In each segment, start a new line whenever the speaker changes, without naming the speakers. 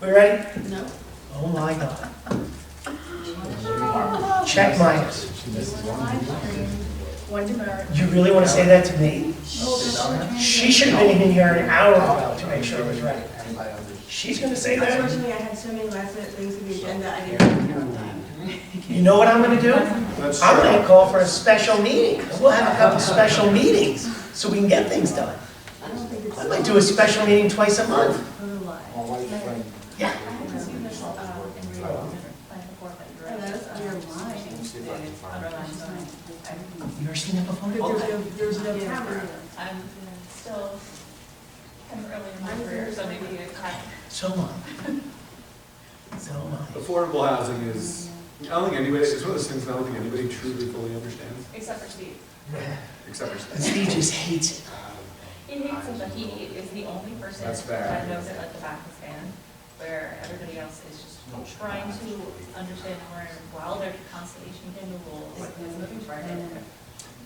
We ready?
No.
Oh my God. Check minus.
One demerit.
You really want to say that to me? She should have been in here an hour ago to make sure it was ready. She's going to say that?
Unfortunately, I had so many last minute things in the agenda, I didn't have time.
You know what I'm going to do? I'm going to call for a special meeting. We'll have a couple special meetings so we can get things done. I might do a special meeting twice a month. Yeah. You ever seen that before?
There's no camera.
I'm still kind of early in my career, so maybe a time.
So am I. So am I.
Affordable housing is, I don't think anybody, it's one of those things I don't think anybody truly fully understands,
Except for Steve.
except for
And Steve just hates it.
He hates it, but he is the only person
That's fair.
that knows it like the back of his hand, where everybody else is just trying to understand where, while they're constantly changing the rules, it's moving forward.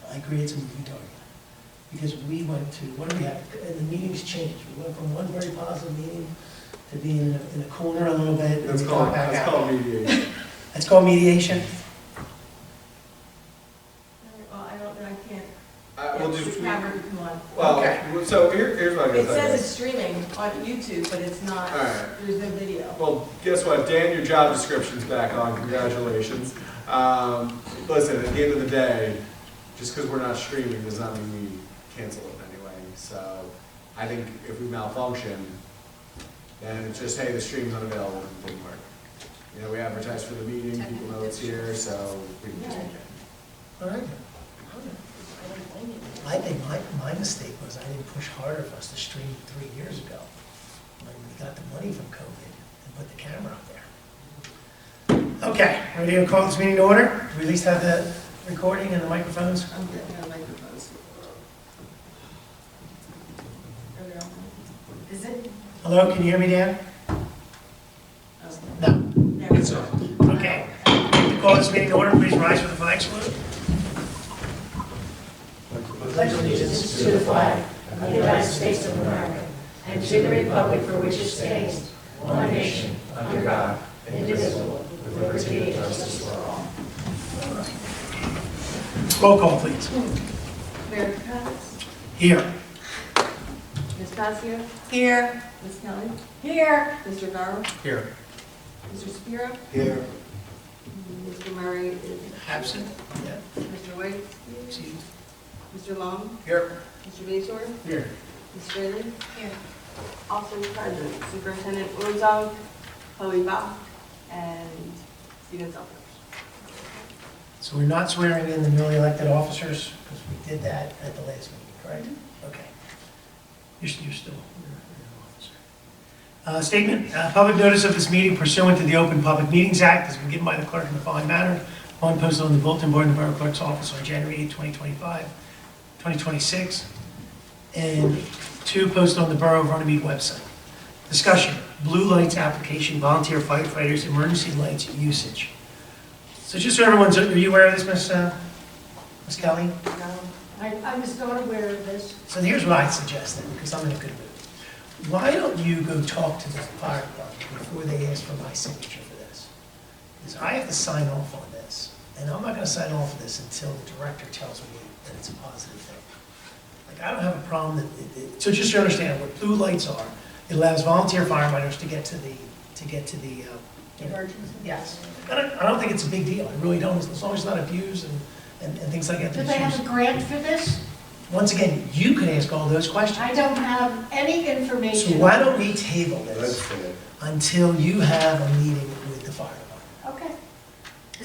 I agree, it's a moving target. Because we went to, what do we have, and the meetings changed. We went from one very positive meeting to being in a corner a little bit. and
That's
we got back
that's
out.
called mediation.
That's called mediation.
Well, I don't know, I can't.
We'll
get
just,
the camera to come on.
well,
Okay.
so here's what I
It
gotta
says
say.
it's streaming on YouTube, but it's not,
All right.
there's no video.
Well, guess what, Dan, your job description's back on, congratulations. Listen, at the end of the day, just because we're not streaming does not mean we cancel it anyway. So I think if we malfunction, then it's just, hey, the stream's unavailable, it didn't work. You know, we advertise for the meeting, people know it's here, so we can just take it.
All right. I think my mistake was I didn't push harder for us to stream 3 years ago when we got the money from COVID and put the camera up there. Okay, ready to call this meeting to order? We at least have the recording and the microphones.
I'm getting our microphones. Is it?
Hello, can you hear me, Dan? No.
There we go.
Okay. To call this meeting to order, please rise for the flag salute.
Pledge allegiance to the flag of the United States of America and to the republic for which it stands, one nation, under God, indivisible, with liberty and justice for all.
Roll call, please.
Mayor Caucus,
Here.
Ms. Pasio? Here. Ms. Kelly?
Here.
Mr. Garrow?
Here.
Mr. Spiro?
Here.
Mr. Murray is
Absent. Yeah.
Mr. White?
Excuse me.
Mr. Long?
Here.
Mr. Bator?
Here.
Ms. Straley? Here. Also present, Superintendent Ozog, Chloe Bach, and Stephen Selfridge.
So we're not swearing in the newly elected officers, because we did that at the last meeting, correct? Okay. You're still an officer. Statement, public notice of this meeting pursuant to the Open Public Meetings Act has been given by the clerk in the following manner. One, posted on the bulletin board in the Borough Clerk's office on January 8, 2026. And 2, posted on the Borough of Runnemede website. Discussion, blue lights application, volunteer firefighters, emergency lights usage. So just so everyone's, are you aware of this, Ms. Kelly?
I was not aware of this.
So here's what I suggested, because I'm in a good mood. Why don't you go talk to the fire department before they ask for my signature for this? Because I have to sign off on this, and I'm not gonna sign off on this until the director tells me that it's a positive thing. Like, I don't have a problem that, so just to understand what blue lights are, it allows volunteer firefighters to get to the,
Emergency.
yes. I don't think it's a big deal, I really don't, as long as it's not abused and things like that.
Do they have a grant for this?
Once again, you could ask all those questions.
I don't have any
So
information.
why don't we table this until you have a meeting with the fire department?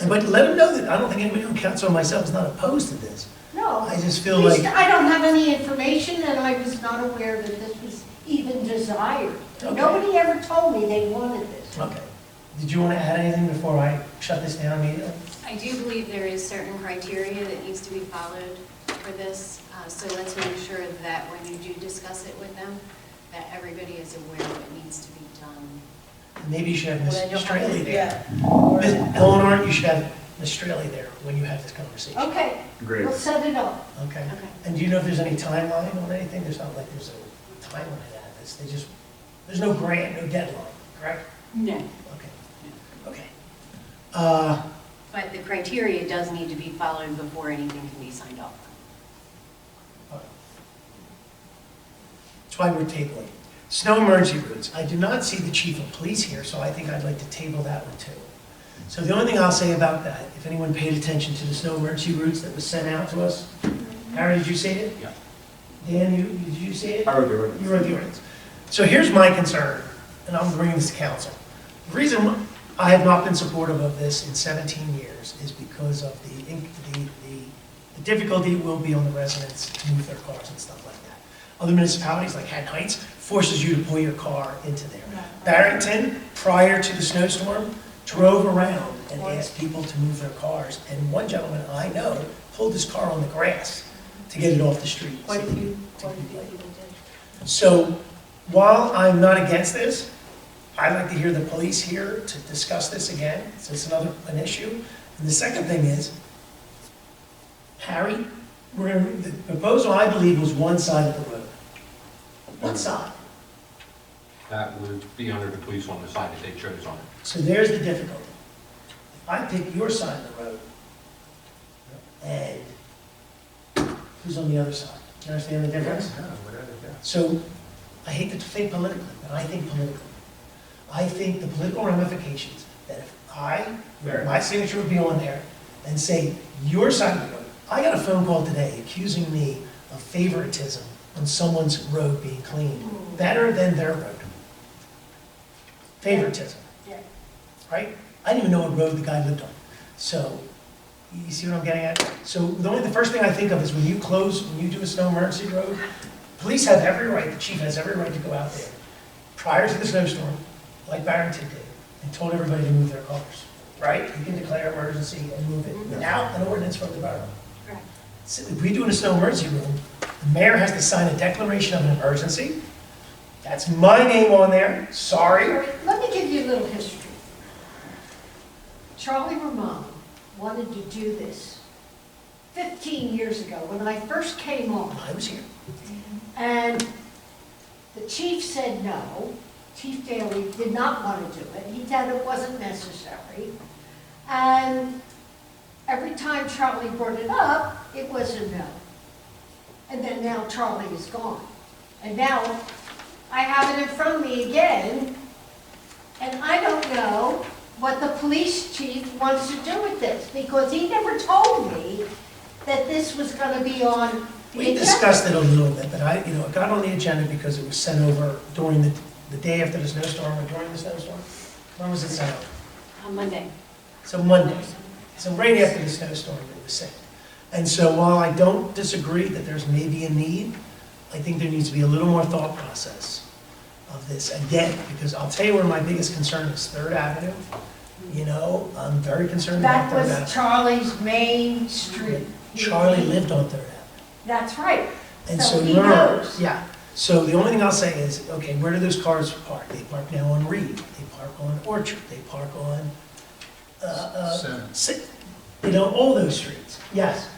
Okay,
But let them know that I don't think anybody on council or myself is not opposed to this.
no.
I just feel
At least
like,
I don't have any information, and I was not aware that this was even desired.
Okay.
Nobody ever told me they wanted this.
okay. Did you want to add anything before I shut this down immediately?
I do believe there is certain criteria that needs to be followed for this, so let's make sure that when you do discuss it with them, that everybody is aware what needs to be done.
Maybe you should have
Well, then
Ms.
you'll have
Straley
to-
there.
yeah.
Ms. Eleanor, you should have Ms. Straley there when you have this conversation.
Okay,
Great.
we'll set it up.
Okay.
Okay.
And do you know if there's any timeline on anything? There's not like there's a timeline on this. They just, there's no grant, no deadline, correct?
No.
Okay.
But the criteria does need to be followed before anything can be signed off on.
That's why we're tabling. Snow emergency routes. I do not see the chief of police here, so I think I'd like to table that one too. So the only thing I'll say about that, if anyone paid attention to the snow emergency routes that was sent out to us, Harry, did you see it?
Yeah.
Dan, did you see it?
I wrote the ordinance.
You wrote the ordinance. So here's my concern, and I'm bringing this to council. The reason I have not been supportive of this in 17 years is because of the difficulty it will be on the residents to move their cars and stuff like that. Other municipalities, like Haddon Heights, forces you to pull your car into there. Barrington, prior to the snowstorm, drove around and asked people to move their cars. And one gentleman I know pulled his car on the grass to get it off the street.
Quite a few
So
people did.
so while I'm not against this, I'd like to hear the police here to discuss this again, so it's an issue. And the second thing is, Harry, the proposal, I believe, was one side of the road. One side.
That would be under the police on the side that they chose on it.
So there's the difficulty. If I pick your side of the road, and who's on the other side? You understand the difference? So I hate to think politically, but I think politically. I think the political ramifications, that if my signature would be on there and say, your side of the road, I got a phone call today accusing me of favoritism on someone's road being cleaned, better than their road. Favoritism.
Yeah.
Right? I didn't even know what road the guy lived on. So, you see what I'm getting at? So the first thing I think of is when you do a snow emergency road, police have every right, the chief has every right to go out there prior to the snowstorm, like Barrington did, and told everybody to move their cars, right? You can declare emergency and move it without an ordinance from the borough.
Correct.
So if we do a snow emergency room, the mayor has to sign a declaration of an emergency. That's my name on there, sorry.
Let me give you a little history. Charlie Ramon wanted to do this 15 years ago when I first came on.
I was here.
And the chief said no. Chief Daly did not want to do it. He said it wasn't necessary. And every time Charlie brought it up, it was a no. And then now Charlie is gone. And now I have it in front of me again, and I don't know what the police chief wants to do with this, because he never told me that this was going to be on the
We
agenda.
discussed it a little bit, but it got on the agenda because it was sent over during the day after the snowstorm or during the snowstorm. When was it sent over?
On Monday.
So Monday. So right after the snowstorm it was sent. And so while I don't disagree that there's maybe a need, I think there needs to be a little more thought process of this again, because I'll tell you where my biggest concern is, 3rd Avenue. I'm very concerned about
That
3rd
was
Avenue.
Charlie's main street.
Charlie lived on 3rd Avenue.
That's right.
And
So
so
he
remember,
knows.
yeah, so the only thing I'll say is, okay, where do those cars park? They park now on Reed, they park on Orchard, they park on, all those streets, yes.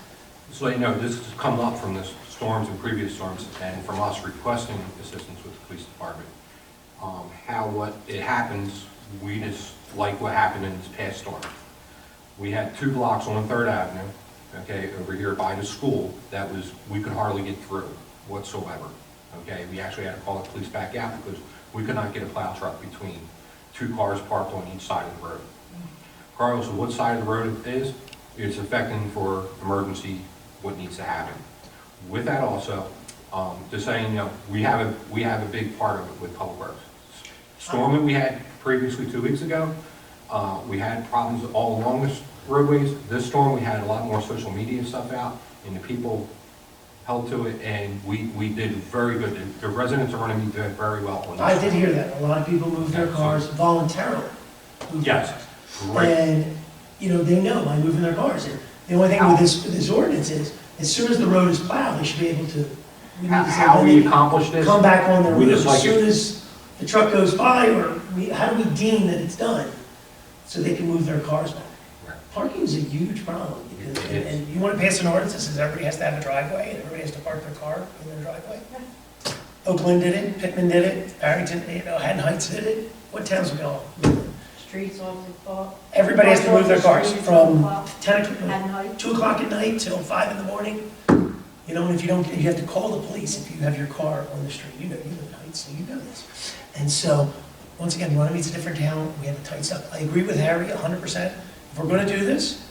So this has come up from the storms and previous storms, and from us requesting assistance with the police department. What it happens, we just like what happened in this past storm. We had 2 blocks on 3rd Avenue, okay, over here by the school, we could hardly get through whatsoever, okay? We actually had to call the police back out because we could not get a plow truck between 2 cars parked on each side of the road. Regardless of what side of the road it is, it's affecting for emergency what needs to happen. With that also, just saying, we have a big part of it with Public Works. Storm that we had previously 2 weeks ago, we had problems all along the roadways. This storm, we had a lot more social media stuff out, and the people held to it, and we did very good. The residents of Runnemede did very well on this.
I did hear that, a lot of people moved their cars voluntarily.
Yes, great.
And, they know by moving their cars. And the only thing with this ordinance is, as soon as the road is plowed, they should be able to, we need to say
How
when
we
they
accomplish this?
come back on their
we
road,
just like
as soon
it-
as the truck goes by, or how do we deem that it's done? So they can move their cars back.
Right.
Parking is a huge problem, because,
It is.
and you want to pass an ordinance that says everybody has to have a driveway, and everybody has to park their car in their driveway? Oakland did it, Pittman did it, Barrington, Haddon Heights did it, What towns we all?
Streets off the clock.
Everybody has to move their cars
Streets
from
off
10
the clock
o'clock,
At night.
2 o'clock at night till 5 in the morning. You know, and if you don't, you have to call the police if you have your car on the street. You know, you live in Heights, so you know this. And so, once again, Runnemede's a different town, we have to tighten up. I agree with Harry 100%. If we're gonna do this,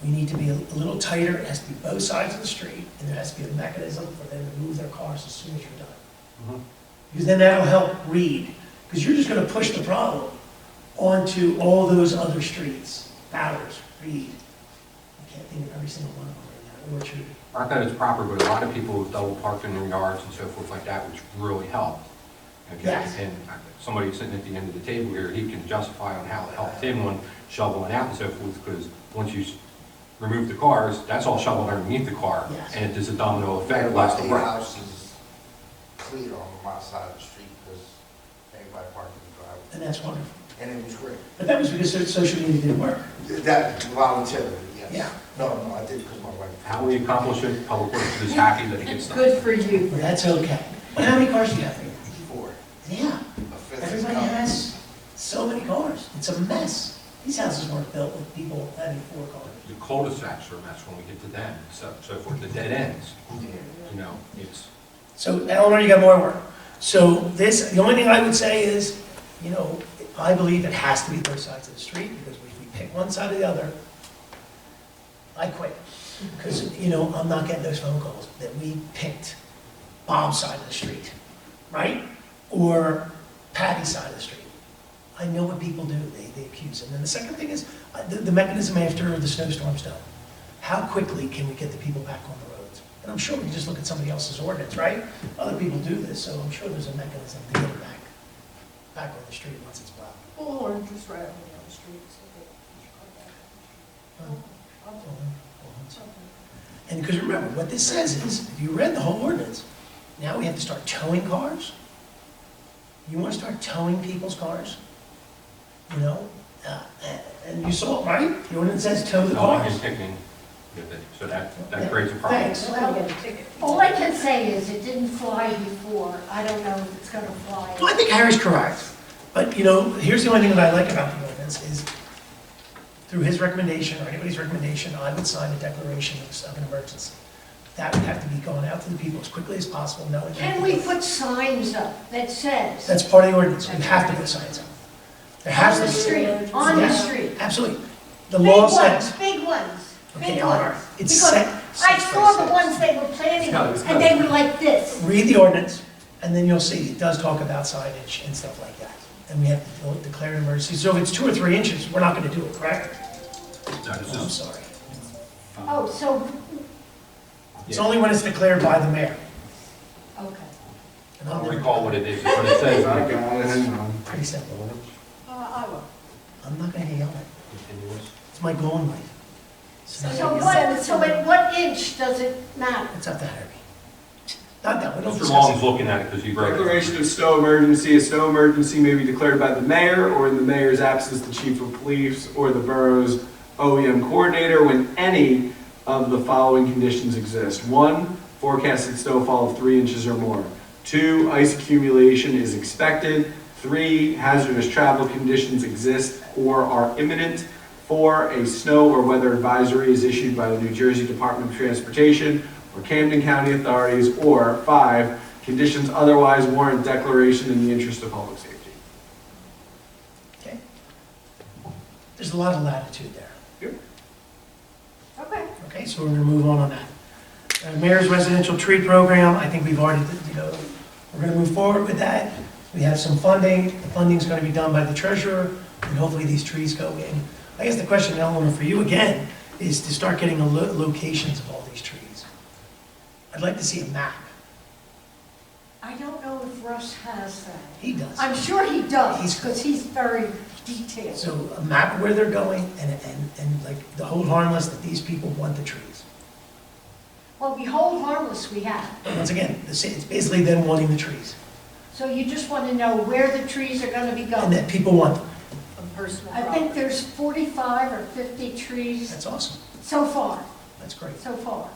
we need to be a little tighter. It has to be both sides of the street, and there has to be a mechanism for them to move their cars as soon as you're done. Because then that'll help Reed, because you're just gonna push the problem onto all those other streets. Bowers, Reed, I can't think of every single one of them right now, Orchard.
Not that it's proper, but a lot of people have double parked in their yards and so forth like that, which really helped. Okay?
Yes.
And somebody sitting at the end of the table here, he can justify on how it helped him on shoveling out and so forth, because once you remove the cars, that's all shoveled underneath the car.
Yes.
And it does a domino
And
effect,
about
less the
the
work.
houses clear on my side of the street because everybody parked in the driveway.
And that's wonderful.
And it was great.
But that was because social media didn't work.
That voluntarily, yes.
Yeah.
No, I did because my wife.
How we accomplish it, Public Works is happy that it gets done.
Good for you.
Well, that's okay. But how many cars do you have here?
4.
Yeah,
A fifth is
everybody
coming.
has so many cars. It's a mess. These houses weren't built with people having 4 cars.
The cul-de-sacs are a mess when we get to them, so forth, the dead ends, you know, it's,
So Eleanor, you got more work. So this, the only thing I would say is, you know, I believe it has to be both sides of the street, because if we pick one side or the other, I quit. Because, you know, I'm not getting those phone calls that we picked Bob's side of the street, right? Or Patty's side of the street. I know what people do, they accuse. And then the second thing is, the mechanism after the snowstorm's done. How quickly can we get the people back on the roads? And I'm sure we can just look at somebody else's ordinance, right? Other people do this, so I'm sure there's a mechanism to get them back on the street once it's plowed.
Or just right on the street.
And because remember, what this says is, if you read the whole ordinance, now we have to start towing cars? You want to start towing people's cars? You know, and you saw it, right? The ordinance says tow the
towing
cars.
and picking, so that creates a problem.
Thanks.
Well, all I can say is it didn't fly before. I don't know if it's going to fly.
Well, I think Harry's correct. But, you know, here's the only thing that I like about the ordinance is, through his recommendation, or anybody's recommendation, I would sign a declaration of an emergency. That would have to be going out to the people as quickly as possible, knowing that.
Can we put signs up that says?
That's part of the ordinance. We have to put signs up. There has
On
to
the
be.
street, on the
Yes,
street.
Absolutely. The law says.
Big ones,
Okay,
big
Eleanor,
ones.
it's
Because
set.
I saw the ones they were planning, and they were like this.
Read the ordinance, and then you'll see, it does talk about signage and stuff like that. And we have to declare an emergency. So if it's 2 or 3 inches, we're not gonna do it, correct?
No, this
Oh, I'm
is,
sorry.
Oh, so,
It's only when it's declared by the mayor.
okay.
And
I
I'll
don't
never-
recall what it is, but it says.
I got it, hang on.
Pretty simple.
I will.
I'm not gonna yell at it.
Continuous.
It's my goal in life.
So at what inch does it matter?
It's up to Harry. Not that, we don't
Mr.
discuss
Long's
it.
looking at it because he wrote it.
Declaration of snow emergency. A snow emergency may be declared by the mayor, or in the mayor's absence, the chief of police, or the borough's OEM coordinator, when any of the following conditions exist. 1, forecasted snowfall of 3 inches or more. 2, ice accumulation is expected. 3, hazardous travel conditions exist or are imminent. 4, a snow or weather advisory is issued by the New Jersey Department of Transportation or Camden County authorities. Or 5, conditions otherwise warrant declaration in the interest of public safety.
Okay? There's a lot of latitude there.
Okay.
Okay, so we're gonna move on that. Mayor's residential tree program, I think we've already, you know, we're gonna move forward with that. We have some funding. The funding's gonna be done by the treasurer, and hopefully these trees go in. I guess the question, Eleanor, for you again, is to start getting locations of all these trees. I'd like to see a map.
I don't know if Russ has that.
He does.
I'm sure he does,
He's-
because he's very detailed.
So a map of where they're going, and like the hold harmless that these people want the trees.
Well, we hold harmless, we have.
But once again, it's basically them wanting the trees,
So you just want to know where the trees are going to be
and
going.
that people want them.
I think there's 45 or 50 trees
That's awesome.
so far,
That's great.
so far.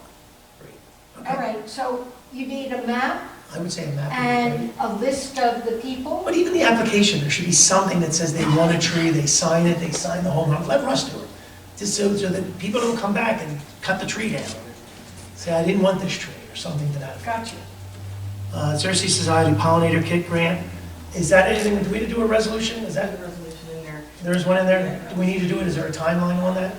Great.
All
Okay.
right, so you need a map?
I would say a map would be great.
and a list of the people.
But even the application, there should be something that says they want a tree, they sign it, they sign the whole, let Russ do it. Just so that people don't come back and cut the tree down. Say, I didn't want this tree, or something to that effect.
Gotcha.
Cersei Society Pollinator Kit Grant, is that anything, do we need to do a resolution? Is
There's
that,
a resolution in there.
there's one in there? Do we need to do it? Is there a timeline on that?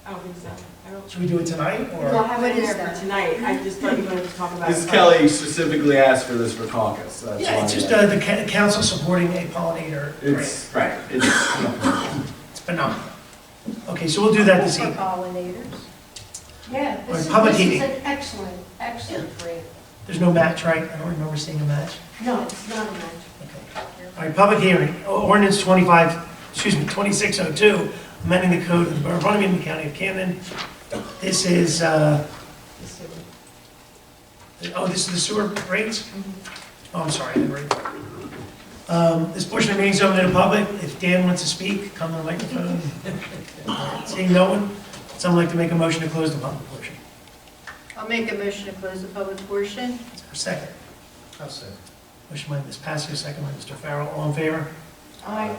I don't think so. I don't.
Should we do it tonight,
Well,
or?
I have it in
What is
there
that?
for tonight. I just thought you wanted to talk about it.
Mrs. Kelly specifically asked for this for caucus. That's
Yeah,
why
it's just
I-
the council supporting a pollinator grant.
It's, right, it's,
It's phenomenal. Okay, so we'll do that this
For
evening.
pollinators. Yeah,
Or
this is
public
an
heating.
excellent, excellent grant.
There's no match, right? I don't remember seeing a match.
No, it's not a match.
Okay. All right, public hearing, ordinance 2602, amending the code of the Borough of Runnemede in the County of Camden. This is, this is the sewer rates? Oh, I'm sorry, I didn't read that. This portion of the meeting is open to the public. If Dan wants to speak, come to the microphone. Seeing no one, someone like to make a motion to close the public portion.
I'll make a motion to close the public portion.
Is there a second?
I'll second.
Motion by Ms. Passio, second by Mr. Farrell. All in favor?
Aye.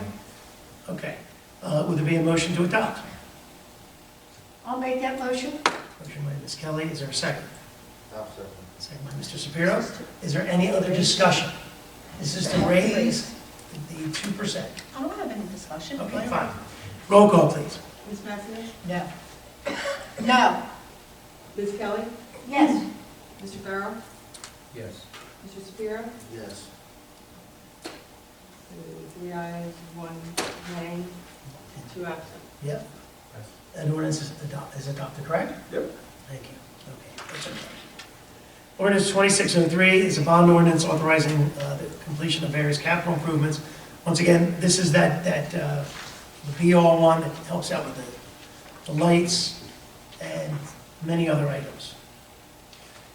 Okay. Would there be a motion to adopt?
I'll make that motion.
Motion by Ms. Kelly. Is there a second?
I'll second.
Second by Mr. Shapiro. Is there any other discussion? This is to raise the 2%.
I don't have any discussion.
Okay, fine. Roll call, please.
Ms. Massey?
No. No.
Ms. Kelly?
Yes.
Mr. Farrell?
Yes.
Mr. Shapiro?
Yes.
3 ayes, 1 nay, 2 absent.
Yep. That ordinance is adopted, correct?
Yep.
Thank you. Okay, that's okay. Ordinance 2603 is a bond ordinance authorizing the completion of various capital improvements. Once again, this is that the be-all one that helps out with the lights and many other items.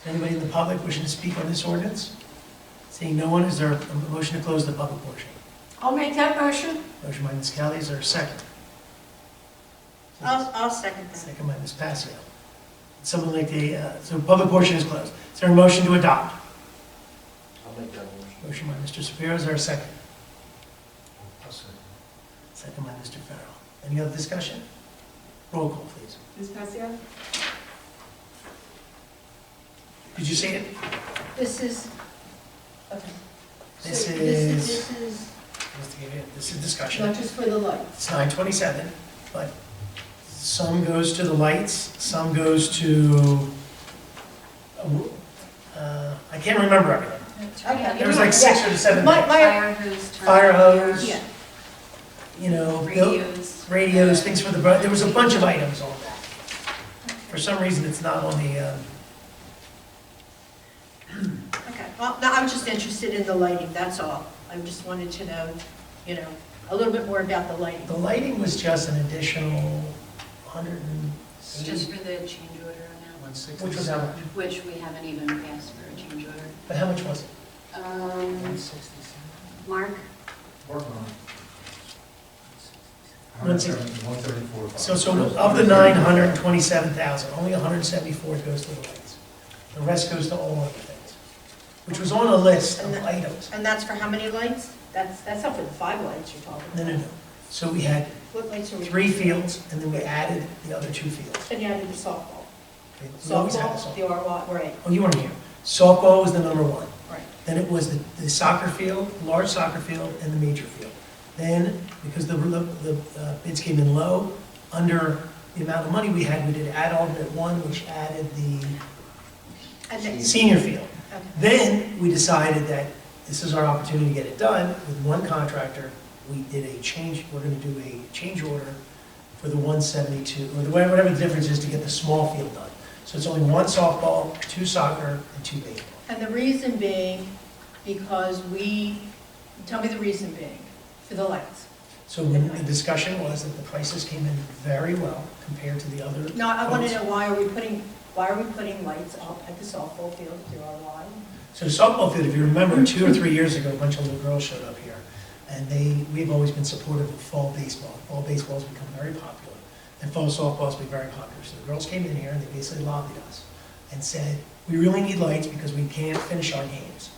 Is anybody in the public wishing to speak on this ordinance? Seeing no one, is there a motion to close the public portion?
I'll make that motion.
Motion by Ms. Kelly, is there a second?
I'll second that.
Second by Ms. Passio. Someone like so public portion is closed. Is there a motion to adopt?
I'll make that motion.
Motion by Mr. Shapiro, is there a second?
I'll second.
Second by Mr. Farrell. Any other discussion? Roll call, please.
Ms. Passio?
Did you see it?
This is, okay.
This
So
is,
This is
discussion.
not just for the lights.
It's 927, but some goes to the lights, some goes to, I can't remember everything. There was like 6 or 7.
Fire hose.
Fire hose.
Yeah.
You know,
Radios.
things for the, there was a bunch of items on that. For some reason, it's not on the,
Okay, well, no, I'm just interested in the lighting, that's all. I just wanted to know, a little bit more about the lighting.
the lighting was just an additional
It's just
180,
for the change order amount,
which was how much?
which we haven't even passed for a change order.
But how much was it?
Mark?
So of the 927,000, only 174 goes to the lights. The rest goes to all other things, which was on a list of items.
And that's for how many lights? That's not for the 5 lights you're talking about.
No. So we had
What lights are we?
3 fields, and then we added the other 2 fields.
And you added the softball.
Okay, we always had the
Softball, the R1, right,
Oh, you weren't here. Softball was the number 1.
right.
Then it was the soccer field, large soccer field, and the major field. Then, because the bids came in low, under the amount of money we had, we did add alternate 1, which added the
And then,
senior field.
okay.
Then, we decided that this is our opportunity to get it done with one contractor. We did we're gonna do a change order for the 172, or whatever the difference is to get the small field done. So it's only 1 softball, 2 soccer, and 2 baseball.
And the reason being, because tell me the reason being, for the lights.
So when the discussion was that the prices came in very well compared to the other.
No, I want to
quotes.
know why are we putting lights up at the softball field through our line?
So the softball field, if you remember, 2 or 3 years ago, a bunch of little girls showed up here. And we've always been supportive of fall baseball. Fall baseball's become very popular. And fall softball's been very popular. So the girls came in here and they basically lobbied us. and said, we really need lights because we can't finish our games.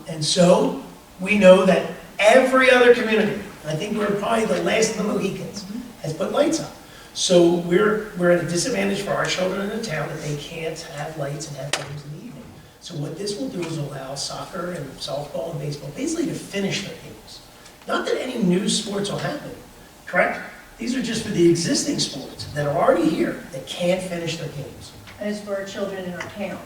And so, we know that every other community, I think we're probably the last of the Mohicans, has put lights up. So we're at a disadvantage for our children in the town that they can't have lights and have games in the evening. So what this will do is allow soccer and softball and baseball basically to finish their games. Not that any new sports will happen, correct? These are just for the existing sports that are already here that can't finish their games.
And it's for our children in our town.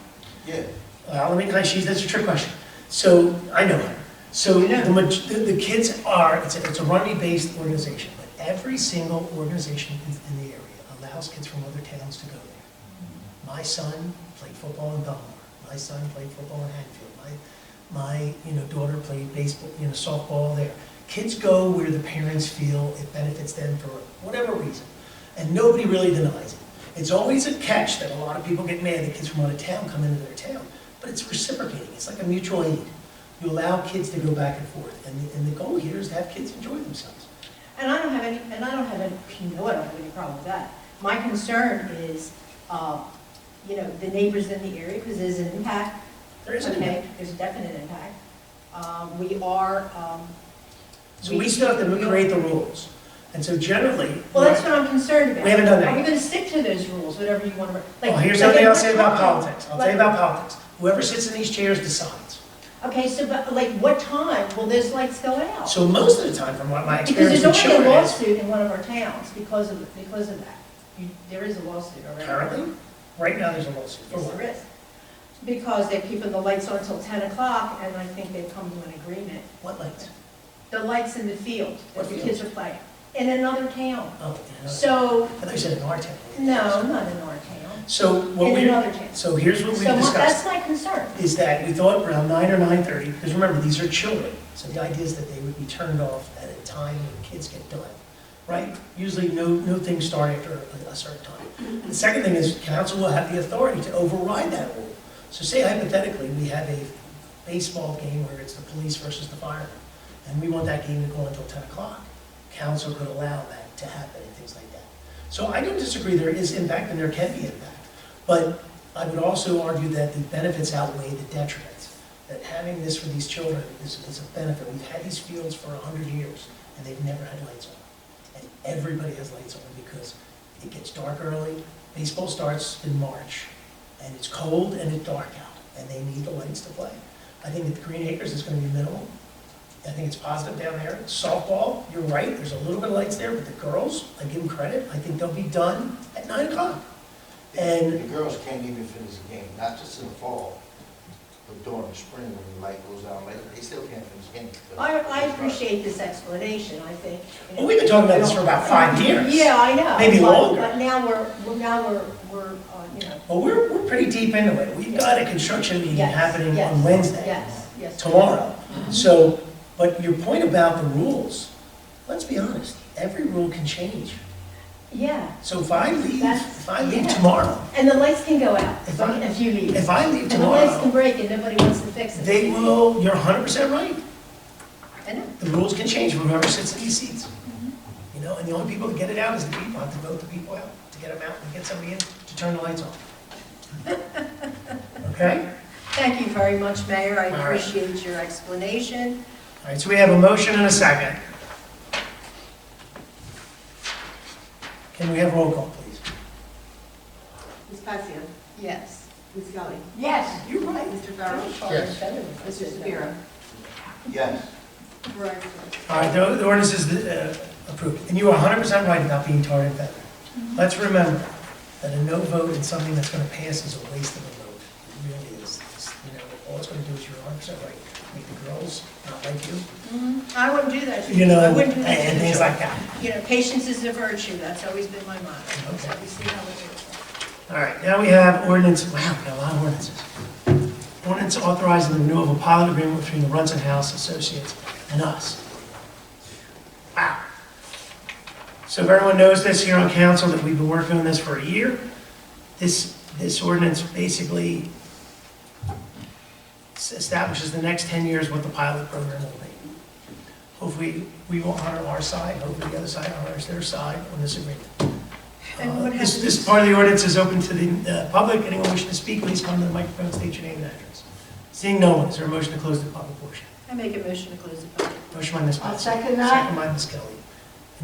Yeah.
That's a trick question. So, I know it. So the kids are, it's a Runnemede-based organization, but every single organization in the area allows kids from other towns to go there. My son played football in Belmar. My son played football in Hatfield. My daughter played baseball, softball there. Kids go where the parents feel it benefits them for whatever reason, and nobody really denies it. It's always a catch that a lot of people get mad that kids from out of town come into their town, but it's reciprocating. It's like a mutual aid. You allow kids to go back and forth, and the goal here is to have kids enjoy themselves.
And I don't have any problem with that. My concern is, the neighbors in the area, because there's an impact.
There is an impact.
There's a definite impact. We are.
So we still have to create the rules. And so generally.
Well, that's what I'm concerned about.
We haven't done that.
Are we going to stick to those rules, whatever you want to?
Well, here's something I'll say about politics. I'll tell you about politics. Whoever sits in these chairs decides.
Okay, so but what time will those lights go out?
So most of the time, from what my
Because
experience
there's
with
only
children
a
is,
lawsuit in one of our towns because of that. There is a lawsuit already.
currently, right now there's a lawsuit. For
Yes,
what?
there is. Because they're keeping the lights on until 10 o'clock, and I think they've come to an agreement.
What lights?
The lights in the field
What
that the
field?
kids are playing, in another town.
Oh,
So,
I thought you said in our town.
no, not in our town,
So what
in
we,
another town.
so here's what we
So
discussed.
that's my concern.
Is that we thought around 9 or 9:30, because remember, these are children, so the idea is that they would be turned off at a time when kids get done, right? Usually no things start after a certain time. The second thing is council will have the authority to override that rule. So say hypothetically, we have a baseball game where it's the police versus the firemen, and we want that game to go until 10 o'clock. Council could allow that to happen and things like that. So I don't disagree, there is impact and there can be impact. But I would also argue that the benefits outweigh the detriments. That having this for these children is a benefit. We've had these fields for 100 years, and they've never had lights on. And everybody has lights on because it gets dark early. Baseball starts in March, and it's cold and it's dark out, and they need the lights to play. I think at the Green Acres is going to be minimal. I think it's positive down there. Softball, you're right, there's a little bit of lights there, but the girls, I give them credit, I think they'll be done at 9 o'clock. And
The girls can't even finish the game, not just in the fall, but during the spring when the light goes out later, they still can't finish the game.
I appreciate this explanation, I think.
well, we've been talking about this for about 5 years.
Yeah, I know.
Maybe
but-
longer.
But now we're.
Well, we're pretty deep into it. We've got a construction meeting
Yes,
happening
yes,
on Wednesday,
Yes.
tomorrow. So, but your point about the rules, let's be honest, every rule can change.
Yeah,
So if I leave
yeah.
tomorrow,
and the lights can go out
If I-
if you leave.
if I leave
And the lights can
tomorrow,
break and nobody wants to fix it.
they will, you're 100% right.
I know.
The rules can change for whoever sits in these seats. And the only people that get it out is the people, have to vote the people out, to get them out and get somebody in to turn the lights on. Okay?
Thank you very much, Mayor. I
All right.
appreciate your explanation.
All right, so we have a motion and a second. Can we have roll call, please?
Ms. Patsian?
Yes.
Ms. Kelly?
Yes.
You're right.
Mr. Farrell?
Yes.
Mr. Shapiro?
Yes.
All right, the ordinance is approved. And you are 100% right about being tarred and feathered. Let's remember that a no vote in something that's going to pass is a waste of a vote. It really is. All it's going to do is you're 100% right. Make the girls not like you,
I wouldn't do that to you. I wouldn't do that to
and
you.
things like that.
Patience is a virtue. That's always been my motto.
Okay.
So we see how it is.
All right, now we have ordinance, wow, we got a lot of ordinances. Ordinance authorizing the renewal of a pilot agreement between the Runson House Associates and us. Wow. So if everyone knows this here on council, that we've been working on this for a year. This ordinance basically establishes the next 10 years what the pilot program will be. Hopefully, we will honor our side, hopefully the other side honors their side on this agreement.
And what
This part of the ordinance is open to the public. Anyone wishing to speak, please come to the microphone, state your name and address. Seeing no one, is there a motion to close the public portion?
I make a motion to close the public.
Motion by Ms.
I'll
Betts.
second that.
Second by Ms. Kelly.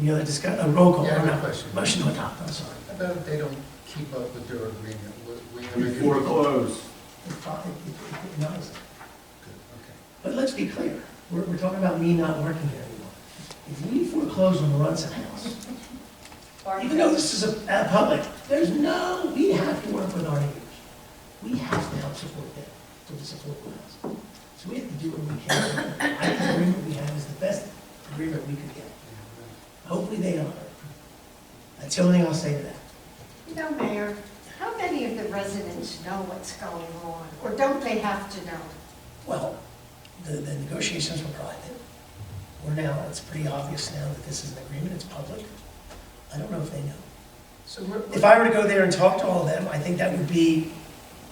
Any other roll call?
Yeah, I
or
have a
no?
question.
Motion to adopt, I'm sorry.
About if they don't keep up with their agreement, we have
We
a...
foreclose.
It denies it.
Okay.
But let's be clear, we're talking about me not working here anymore. If we foreclose on the Runson house, even though this is a public, we have to work with our neighbors. We have to help support them to the affordable house. So we have to do what we can. I think the agreement we have is the best agreement we could get. Hopefully they honor it. That's the only thing I'll say to that.
You know, Mayor, how many of the residents know what's going on? Or don't they have to know?
Well, the negotiations were private. It's pretty obvious now that this is an agreement, it's public. I don't know if they know.
So
If I were to go there and talk to all of them, I think that would be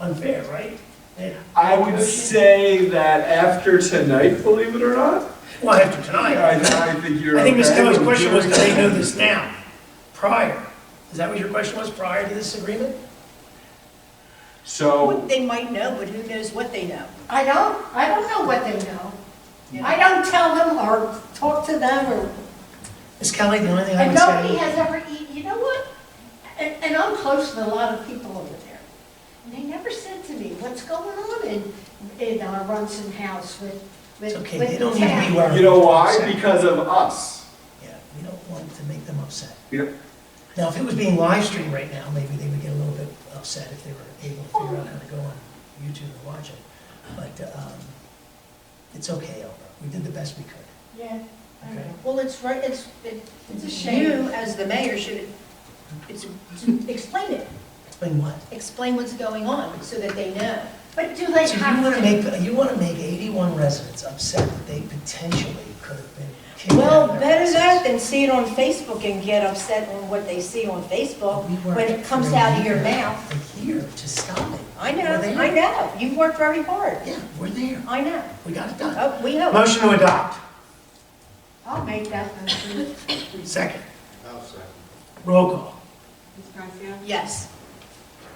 unfair, right?
I would say that after tonight, believe it or not,
Well, after tonight,
I think you're.
I think Ms.
okay
Kelly's
with
question was, do
doing
they know
that.
this now? Prior? Is that what your question was, prior to this agreement?
So,
They might know, but who knows what they know?
I don't know what they know. I don't tell them or talk to them or,
Ms. Kelly, the only thing I
and
would
nobody
say,
has ever, you know what? And I'm close to a lot of people over there. And they never said to me, what's going on in our Runson house with
it's okay,
with
they
the
don't need to be
town?
worried.
you know why?
Upset.
Because of us.
Yeah, we don't want to make them upset.
Yep.
Now, if it was being live streamed right now, maybe they would get a little bit upset if they were able to figure out how to go on YouTube and watch it. But it's okay, Elmer. We did the best we could.
Yeah, I know.
Okay.
Well, it's right,
It's a shame.
you as the mayor should, explain it.
Explain what?
Explain what's going on so that they know.
But do they
So
have
you want to make 81 residents upset that they potentially could have been kicked out
Well,
of their
better that
houses?
than see it on Facebook and get upset on what they see on Facebook
We
when
worked
it comes
for a
out of your
year-
mouth.
A year to stop it.
I know,
We're there.
I know. You've worked very hard.
Yeah, we're there.
I know.
We got it done.
Oh, we know.
Motion to adopt.
I'll make that motion.
Second.
I'll second.
Roll call.
Ms. Garcia?
Yes.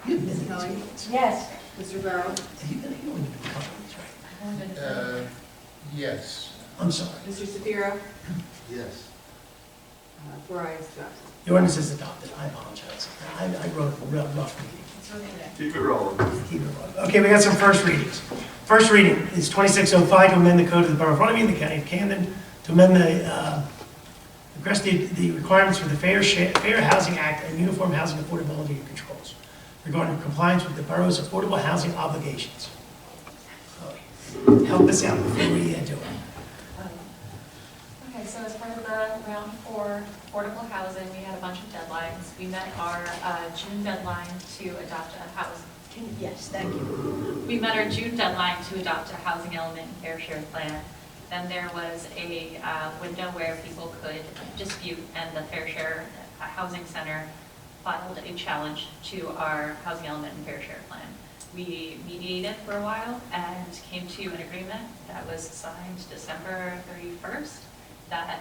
You've been to these
Kelly?
meetings.
Yes.
Mr. Borough?
You've been to companies, right?
Yes.
I'm sorry.
Mr. Shapiro?
Yes.
4 ayes, 2 absent.
The ordinance is adopted. I apologize. I wrote a real rough meeting.
Keep it rolling.
Keep it rolling. Okay, we got some first readings. First reading is 2605 to amend the code of the Borough of Runnemede in the County of Camden to amend the requirements for the Fair Housing Act and Uniform Housing Affordability Controls regarding compliance with the borough's affordable housing obligations. So, help us out before we do it.
Okay, so as part of the round 4 affordable housing, we had a bunch of deadlines. We met our June deadline to adopt a housing.
Yes, thank you.
We met our June deadline to adopt a housing element and fair share plan. Then there was a window where people could dispute, and the Fair Share Housing Center filed a challenge to our housing element and fair share plan. We mediated for a while and came to an agreement that was signed December 31st that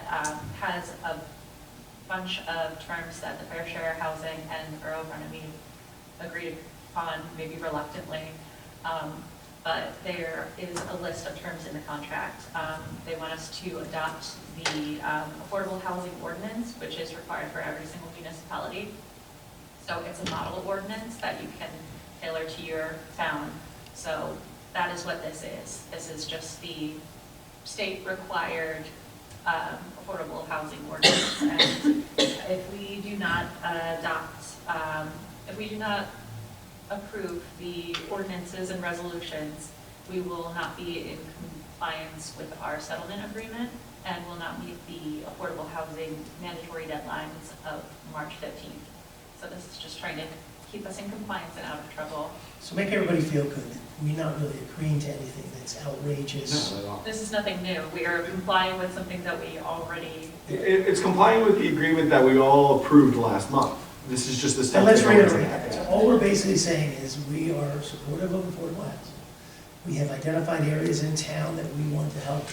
has a bunch of terms that the Fair Share Housing and Borough of Runnemede agreed upon, maybe reluctantly. But there is a list of terms in the contract. They want us to adopt the affordable housing ordinance, which is required for every single municipality. So it's a model ordinance that you can tailor to your town. So that is what this is. This is just the state required affordable housing ordinance. And if we do not if we do not approve the ordinances and resolutions, we will not be in compliance with our settlement agreement and will not meet the affordable housing mandatory deadlines of March 15th. So this is just trying to keep us in compliance and out of trouble.
So make everybody feel good. We're not really agreeing to anything that's outrageous.
No, at all.
This is nothing new. We are complying with something that we already,
It's complying with the agreement that we all approved last month. This is just the
And
stuff.
let's
that goes
reiterate,
in.
so all we're basically saying is we are supportive of affordable housing. We have identified areas in town that we want to help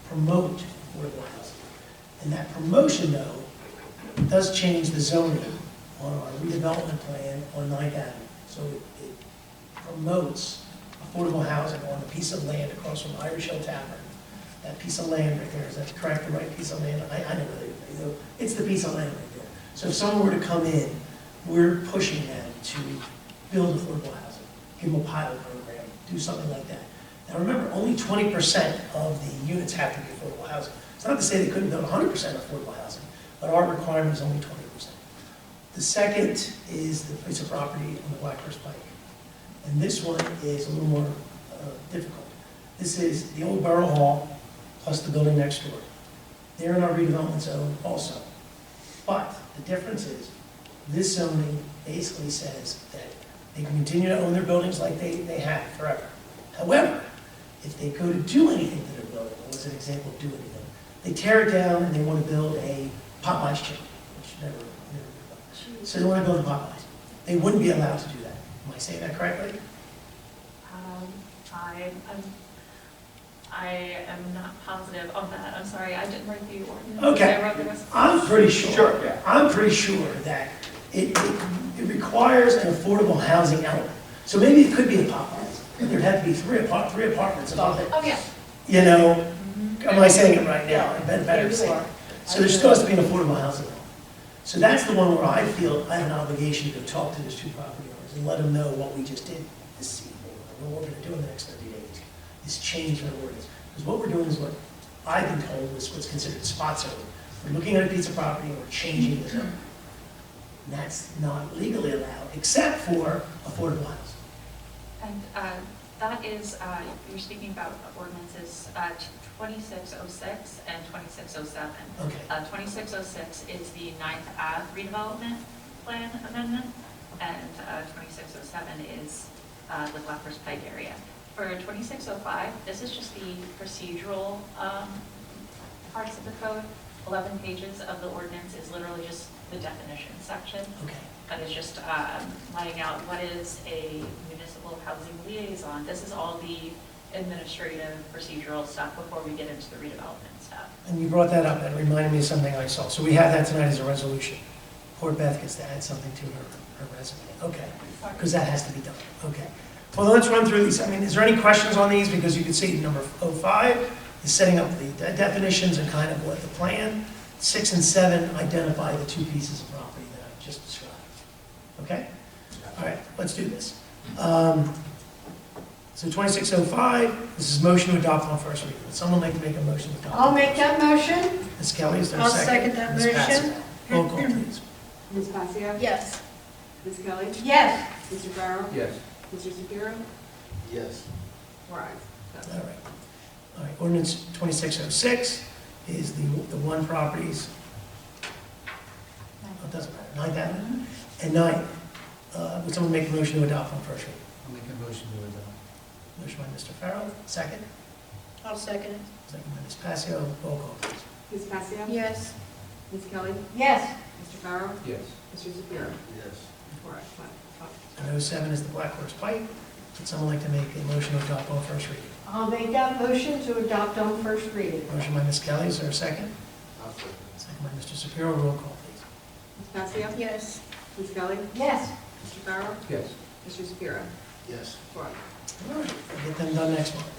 promote affordable housing. And that promotion, though, does change the zoning on our redevelopment plan on Ninth Avenue. So it promotes affordable housing on the piece of land across from Irish Hill Tavern. That piece of land right there, is that correct, the right piece of land? I don't know, it's the piece of land right there. So if someone were to come in, we're pushing them to build affordable housing, give them a pilot program, do something like that. Now remember, only 20% of the units have to be affordable housing. It's not to say they couldn't build 100% affordable housing, but our requirement is only 20%. The second is the piece of property on the Blackhurst Pike. And this one is a little more difficult. This is the old Borough Hall plus the building next door. They're in our redevelopment zone also. But the difference is, this zoning basically says that they can continue to own their buildings like they have forever. However, if they go to do anything to their building, what's an example of do anything? They tear it down and they want to build a Popeyes chain, which never so they want to build a Popeyes. They wouldn't be allowed to do that. Am I saying that correctly?
I am not positive on that. I'm sorry, I didn't write the ordinance.
Okay.
I wrote the rest.
I'm pretty sure.
Sure, yeah.
I'm pretty sure that it requires an affordable housing element. So maybe it could be a Popeyes, but there'd have to be three apartments above it.
Oh, yeah.
You know, am I saying it right now? I better say it. So there still has to be an affordable housing element. So that's the one where I feel I have an obligation to go talk to those two property owners and let them know what we just did this evening, or what we're going to do in the next 30 days, is change our ordinance. Because what we're doing is what I've been told is what's considered spot zoning. We're looking at a piece of property and we're changing the zone. And that's not legally allowed, except for affordable housing.
And that is, you're speaking about ordinances 2606 and 2607.
Okay.
2606 is the 9th Ave redevelopment plan amendment, and 2607 is the Blackhurst Pike area. For 2605, this is just the procedural parts of the code. 11 pages of the ordinance is literally just the definition section.
Okay.
That is just laying out what is a municipal housing liaison. This is all the administrative, procedural stuff before we get into the redevelopment stuff.
And you brought that up, and it reminded me of something I saw. So we have that tonight as a resolution. Poor Beth gets to add something to her resume. Okay, because that has to be done. Okay. Well, let's run through these. I mean, is there any questions on these? Because you can see number 05 is setting up the definitions and kind of what the plan. 6 and 7 identify the two pieces of property that I just described. Okay? All right, let's do this. So 2605, this is motion to adopt on first reading. Would someone like to make a motion to adopt?
I'll make that motion.
Ms. Kelly, is there a
I'll
second?
second that
Ms.
motion.
Passio. Roll call, please.
Ms. Passio?
Yes.
Ms. Kelly?
Yes.
Mr. Farrell?
Yes.
Mr. Shapiro?
Yes.
4 ayes.
All right. All right, ordinance 2606 is the one properties, it doesn't matter, 9th Avenue and 9th. Would someone make a motion to adopt on first reading?
I'll make a motion to adopt.
Motion by Mr. Farrell, second.
I'll second it.
Second by Ms. Passio. Roll call, please.
Ms. Passio?
Yes.
Ms. Kelly?
Yes.
Mr. Farrell?
Yes.
Mr. Shapiro?
Yes.
4 ayes.
And 07 is the Blackhurst Pike. Would someone like to make a motion to adopt on first reading?
I'll make that motion to adopt on first reading.
Motion by Ms. Kelly, is there a second?
I'll second.
Second by Mr. Shapiro. Roll call, please.
Ms. Passio?
Yes.
Ms. Kelly?
Yes.
Mr. Farrell?
Yes.
Mr. Shapiro?
Yes.
4 ayes.
All right, we'll get them done next month.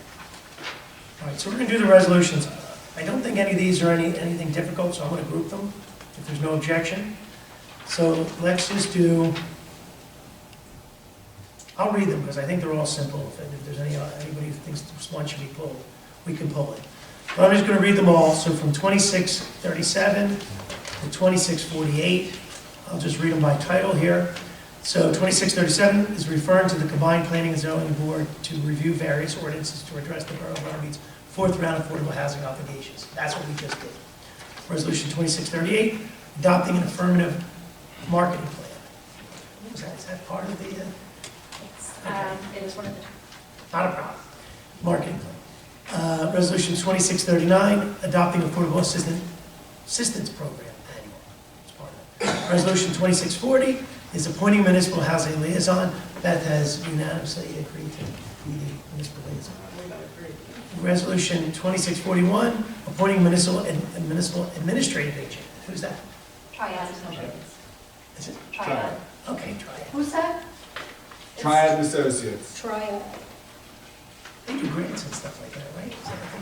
All right, so we're going to do the resolutions. I don't think any of these are anything difficult, so I'm going to group them if there's no objection. So let's just do, I'll read them because I think they're all simple. If there's anybody who thinks one should be pulled, we can pull it. But I'm just going to read them all. So from 2637 to 2648, I'll just read them by title here. So 2637 is referring to the combined planning and zoning board to review various ordinances to address the Borough of Runnemede's fourth round of affordable housing obligations. That's what we just did. Resolution 2638, adopting an affirmative marketing plan. Is that part of the,
It is one of the
not a problem, marketing plan. Resolution 2639, adopting affordable assistance program annual. It's part of it. Resolution 2640 is appointing municipal housing liaison. Beth has unanimously agreed to be the municipal liaison. Resolution 2641, appointing municipal administrative agent. Who's that? Is it?
Triad.
Okay, try it.
Who's that?
Triad and Associates.
Triad.
They do grants and stuff like that, right? Is that a thing?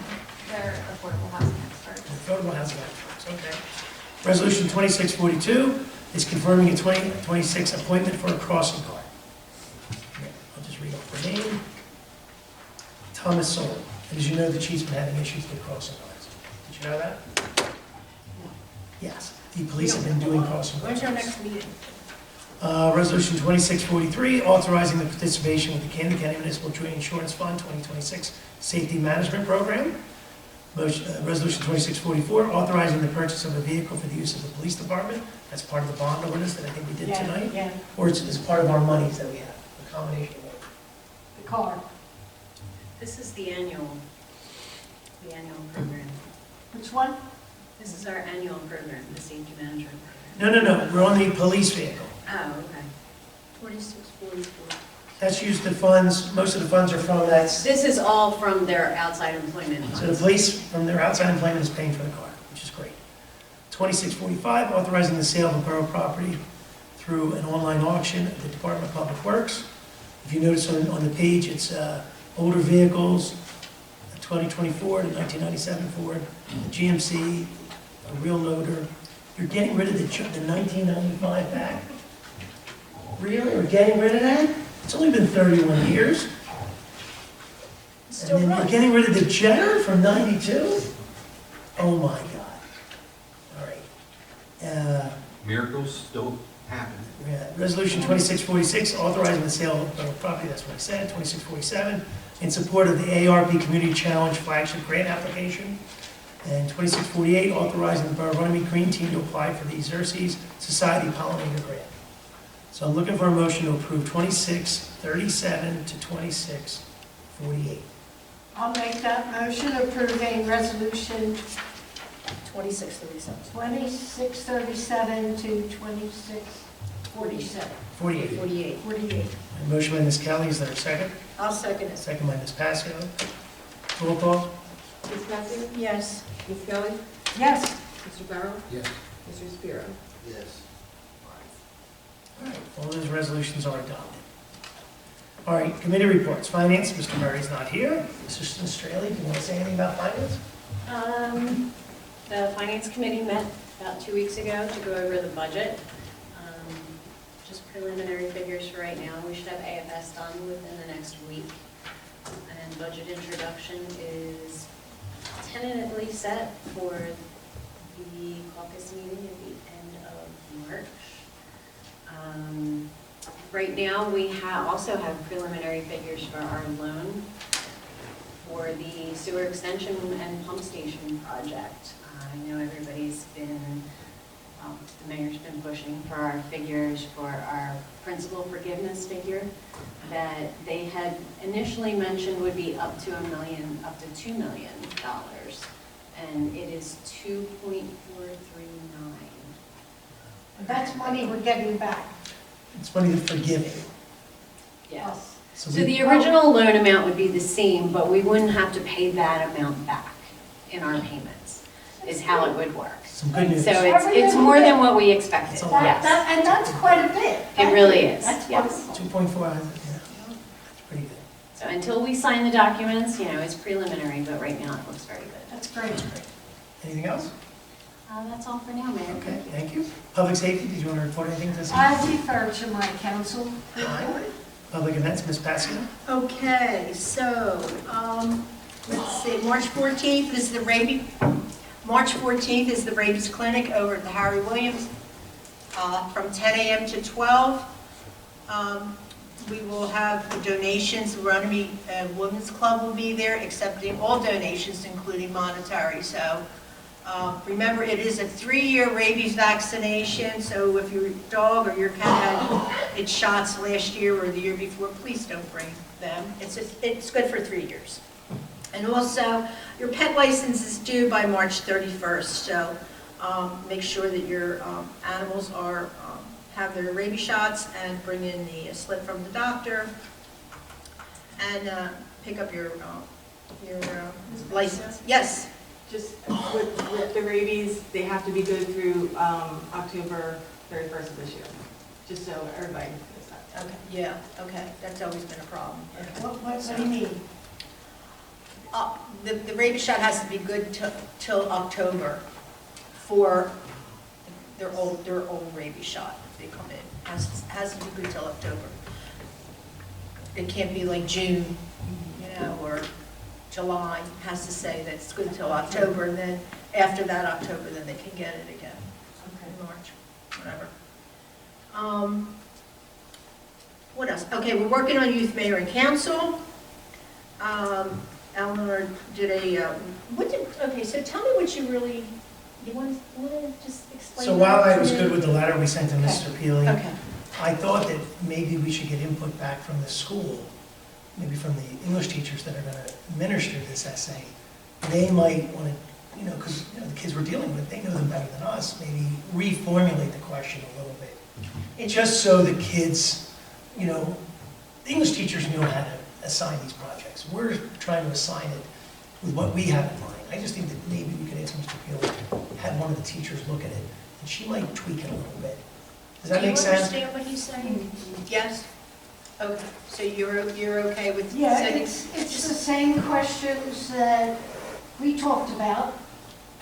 They're affordable housing experts.
Affordable housing experts, okay. Resolution 2642 is confirming a 2026 appointment for a crossing guard. Yeah, I'll just read off the name. Thomas Soul. And as you know, the chief's been having issues with crossing guards. Did you know that? Yes, the police have been doing crossing guards.
When's our next meeting?
Resolution 2643, authorizing the participation with the Camden County Municipal Tree Insurance Fund 2026 Safety Management Program. Resolution 2644, authorizing the purchase of a vehicle for the use of the police department. That's part of the bond ordinance that I think we did tonight.
Yeah,
Or it's part of our monies that we have, a combination of both.
the car.
This is the annual program.
Which one?
This is our annual program, the safety management program.
No, we're on the police vehicle.
Oh, okay.
2644.
That's used the funds, most of the funds are from that. So
This is all from their outside employment
the
funds.
police, from their outside employment, is paying for the car, which is great. 2645, authorizing the sale of a borough property through an online auction at the Department of Public Works. If you notice on the page, it's older vehicles, a 2024 to 1997 Ford, a GMC, a real loader. You're getting rid of the 1995 back? Really? We're getting rid of that? It's only been 31 years.
Still
And then you're
runs.
getting rid of the Jetta from 92? Oh my God. All right.
Miracles still happen.
Resolution 2646, authorizing the sale of borough property, that's what I said. 2647, in support of the ARP Community Challenge flagship grant application. And 2648, authorizing the Borough Runnemede Green Team to apply for the Xerces Society Pollinator Grant. So I'm looking for a motion to approve 2637 to 2648.
I'll make that motion approving resolution
2637.
2637 to 2647.
48.
48.
48.
A motion by Ms. Kelly, is there a second?
I'll second it.
Second by Ms. Pasco. Roll call?
Ms. Kowski?
Yes.
Ms. Kelly?
Yes.
Mr. Barrow?
Yes.
Mr. Spiro?
Yes.
All right, all those resolutions are adopted. All right, committee reports. Finance, Mr. Murray's not here. Assistant Straley, do you want to say anything about finance?
The finance committee met about 2 weeks ago to go over the budget. Just preliminary figures for right now. We should have AFS done within the next week. And budget introduction is tentatively set for the caucus meeting at the end of March. Right now, we also have preliminary figures for our loan for the sewer extension and pump station project. I know everybody's been, the mayor's been pushing for our figures for our principal forgiveness figure that they had initially mentioned would be up to $2 million. And it is 2.439.
That's money we're getting back.
It's money to forgiving.
Yes.
So
So
we-
the original loan amount would be the same, but we wouldn't have to pay that amount back in our payments, is how it would work.
Some good news.
So it's more than what we expected,
That's a lot.
yes.
And that's quite a bit.
It really is,
That's
yes.
wonderful.
2.4, yeah, that's pretty good.
So until we sign the documents, it's preliminary, but right now it looks very good.
That's great.
Anything else?
That's all for now, Mayor.
Okay, thank you. Public safety, did you want to report anything this evening?
I defer to my council report.
Public events, Ms. Pasco?
Okay, so, let's see, March 14th is the rabies clinic over at the Harry Williams, from 10 a.m. to 12. We will have donations, the Runnemede Women's Club will be there, accepting all donations, including monetary. So remember, it is a 3-year rabies vaccination, so if your dog or your cat had its shots last year or the year before, please don't bring them. It's good for 3 years. And also, your pet license is due by March 31st, so make sure that your animals have their rabies shots and bring in the slip from the doctor and pick up your license. Yes.
Just with the rabies, they have to be good through October 31st of this year, just so everybody knows that.
Okay, yeah, okay, that's always been a problem.
What
do you mean? The rabies shot has to be good till October for their old rabies shot, if they come in. Has to be good till October. It can't be like June, or July. It has to say that it's good till October, and then after that October, then they can get it again. Okay, March, whatever. What else? Okay, we're working on youth mayor and council. Eleanor did okay, so tell me what you really, you want to just explain?
So
that
while I
to
was
me?
good with the letter we sent to Mr. Peely,
Okay,
I thought that maybe we should get input back from the school, maybe from the English teachers that are going to administer this essay. They might want to, because the kids we're dealing with, they know them better than us, maybe reformulate the question a little bit. Just so the kids, the English teachers know how to assign these projects. We're trying to assign it with what we have in mind. I just think that maybe we could ask Mr. Peely, have one of the teachers look at it, and she might tweak it a little bit. Does that make sense?
do you understand what he's saying? Yes? Okay, so you're okay with
Yeah,
sending?
it's the same questions that we talked about,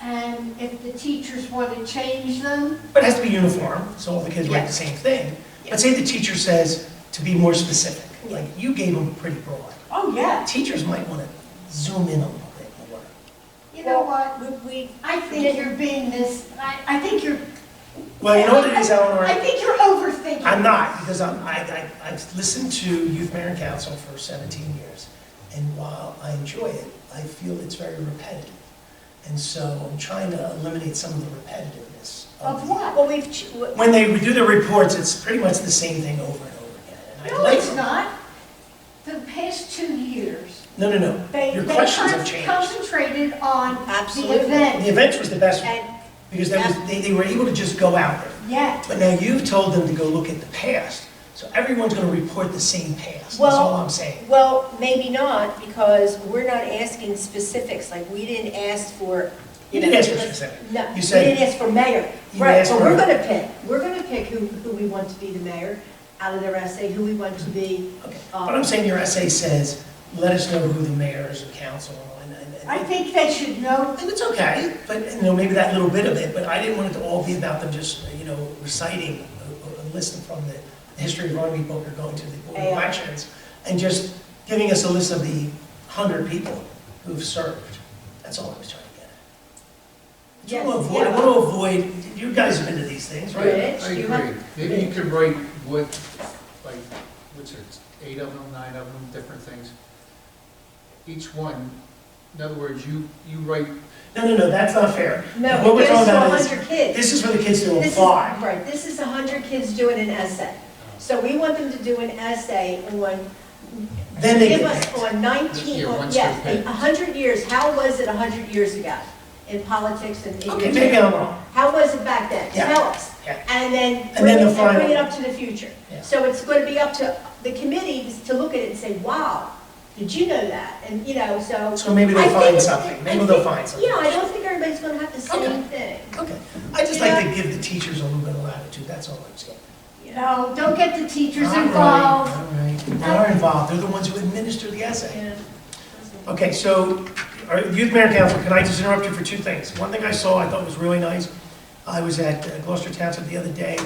and if the teachers want to change them,
But it has to be uniform, so all the kids write the
Yes.
same thing.
Yeah.
But say the teacher says to be more specific, like you gave them pretty broad.
oh, yeah.
Teachers might want to zoom in a little bit more.
You know what?
We,
I think you're being I think you're,
Well, you know what it is, Eleanor?
I think you're overthinking.
I'm not, because I've listened to Youth Mayor and Council for 17 years, and while I enjoy it, I feel it's very repetitive. And so I'm trying to eliminate some of the repetitiveness.
Of what?
well,
When they do their reports, it's pretty much the same thing over and over again. And I
No,
like
it's
them.
not. The past 2 years,
No.
they
Your questions have
con-
changed.
concentrated on the
Absolutely.
event.
The events was the best one,
and,
because they were able to just go out there.
Yeah.
But now you've told them to go look at the past, so everyone's going to report the same past. That's
Well-
all I'm saying.
well, maybe not, because we're not asking specifics, like we didn't ask for.
You didn't ask for specific.
No,
You
we
said-
didn't ask for mayor.
You
Right,
asked
but
for-
we're gonna pick who we want to be the mayor out of their essay, who we want to be.
Okay. But I'm saying your essay says, let us know who the mayors and council and
I think they should know.
and it's okay, but maybe that little bit of it, but I didn't want it to all be about them just, reciting a list from the history of Runnemede book or going to the board of
Yeah.
elections and just giving us a list of the 100 people who've served. That's all I was trying to get at.
Yes,
I want to avoid, you guys have been to these things, right?
Rich,
I
do you have-
agree. Maybe you could write what, like, what's it, 8 of them, 9 of them, different things. Each one, in other words, you write,
No, that's not fair.
No,
What we're
it goes
talking
to
about is,
100 kids.
this is for the kids to
This is-
apply.
Right, this is 100 kids doing an essay. So we want them to do an essay on,
Then they
give
get
us
picked.
on 19,
Yeah,
on-
once
yes,
they're picked.
100 years, how was it 100 years ago in politics and in
Okay,
your
maybe
town?
I'm wrong.
How was it back then?
Yeah.
Tell us.
Yeah.
And then
And
bring
then
it
the final-
bring it up to the future.
Yeah.
So it's going to be up to the committees to look at it and say, wow, did you know that? And, so.
So maybe
I
they'll find
think-
something. Maybe
I
they'll
think-
find something.
I don't think everybody's going to have the same
Okay.
thing.
Okay. I just like to give the teachers a little bit of latitude, that's all I'm saying.
No, don't get the teachers
All right,
involved.
All right, they are involved, they're the ones who administer the essay.
Yeah.
Okay, so, our Youth Mayor Council, can I just interrupt you for 2 things? One thing I saw, I thought was really nice, I was at Gloucester Township the other day,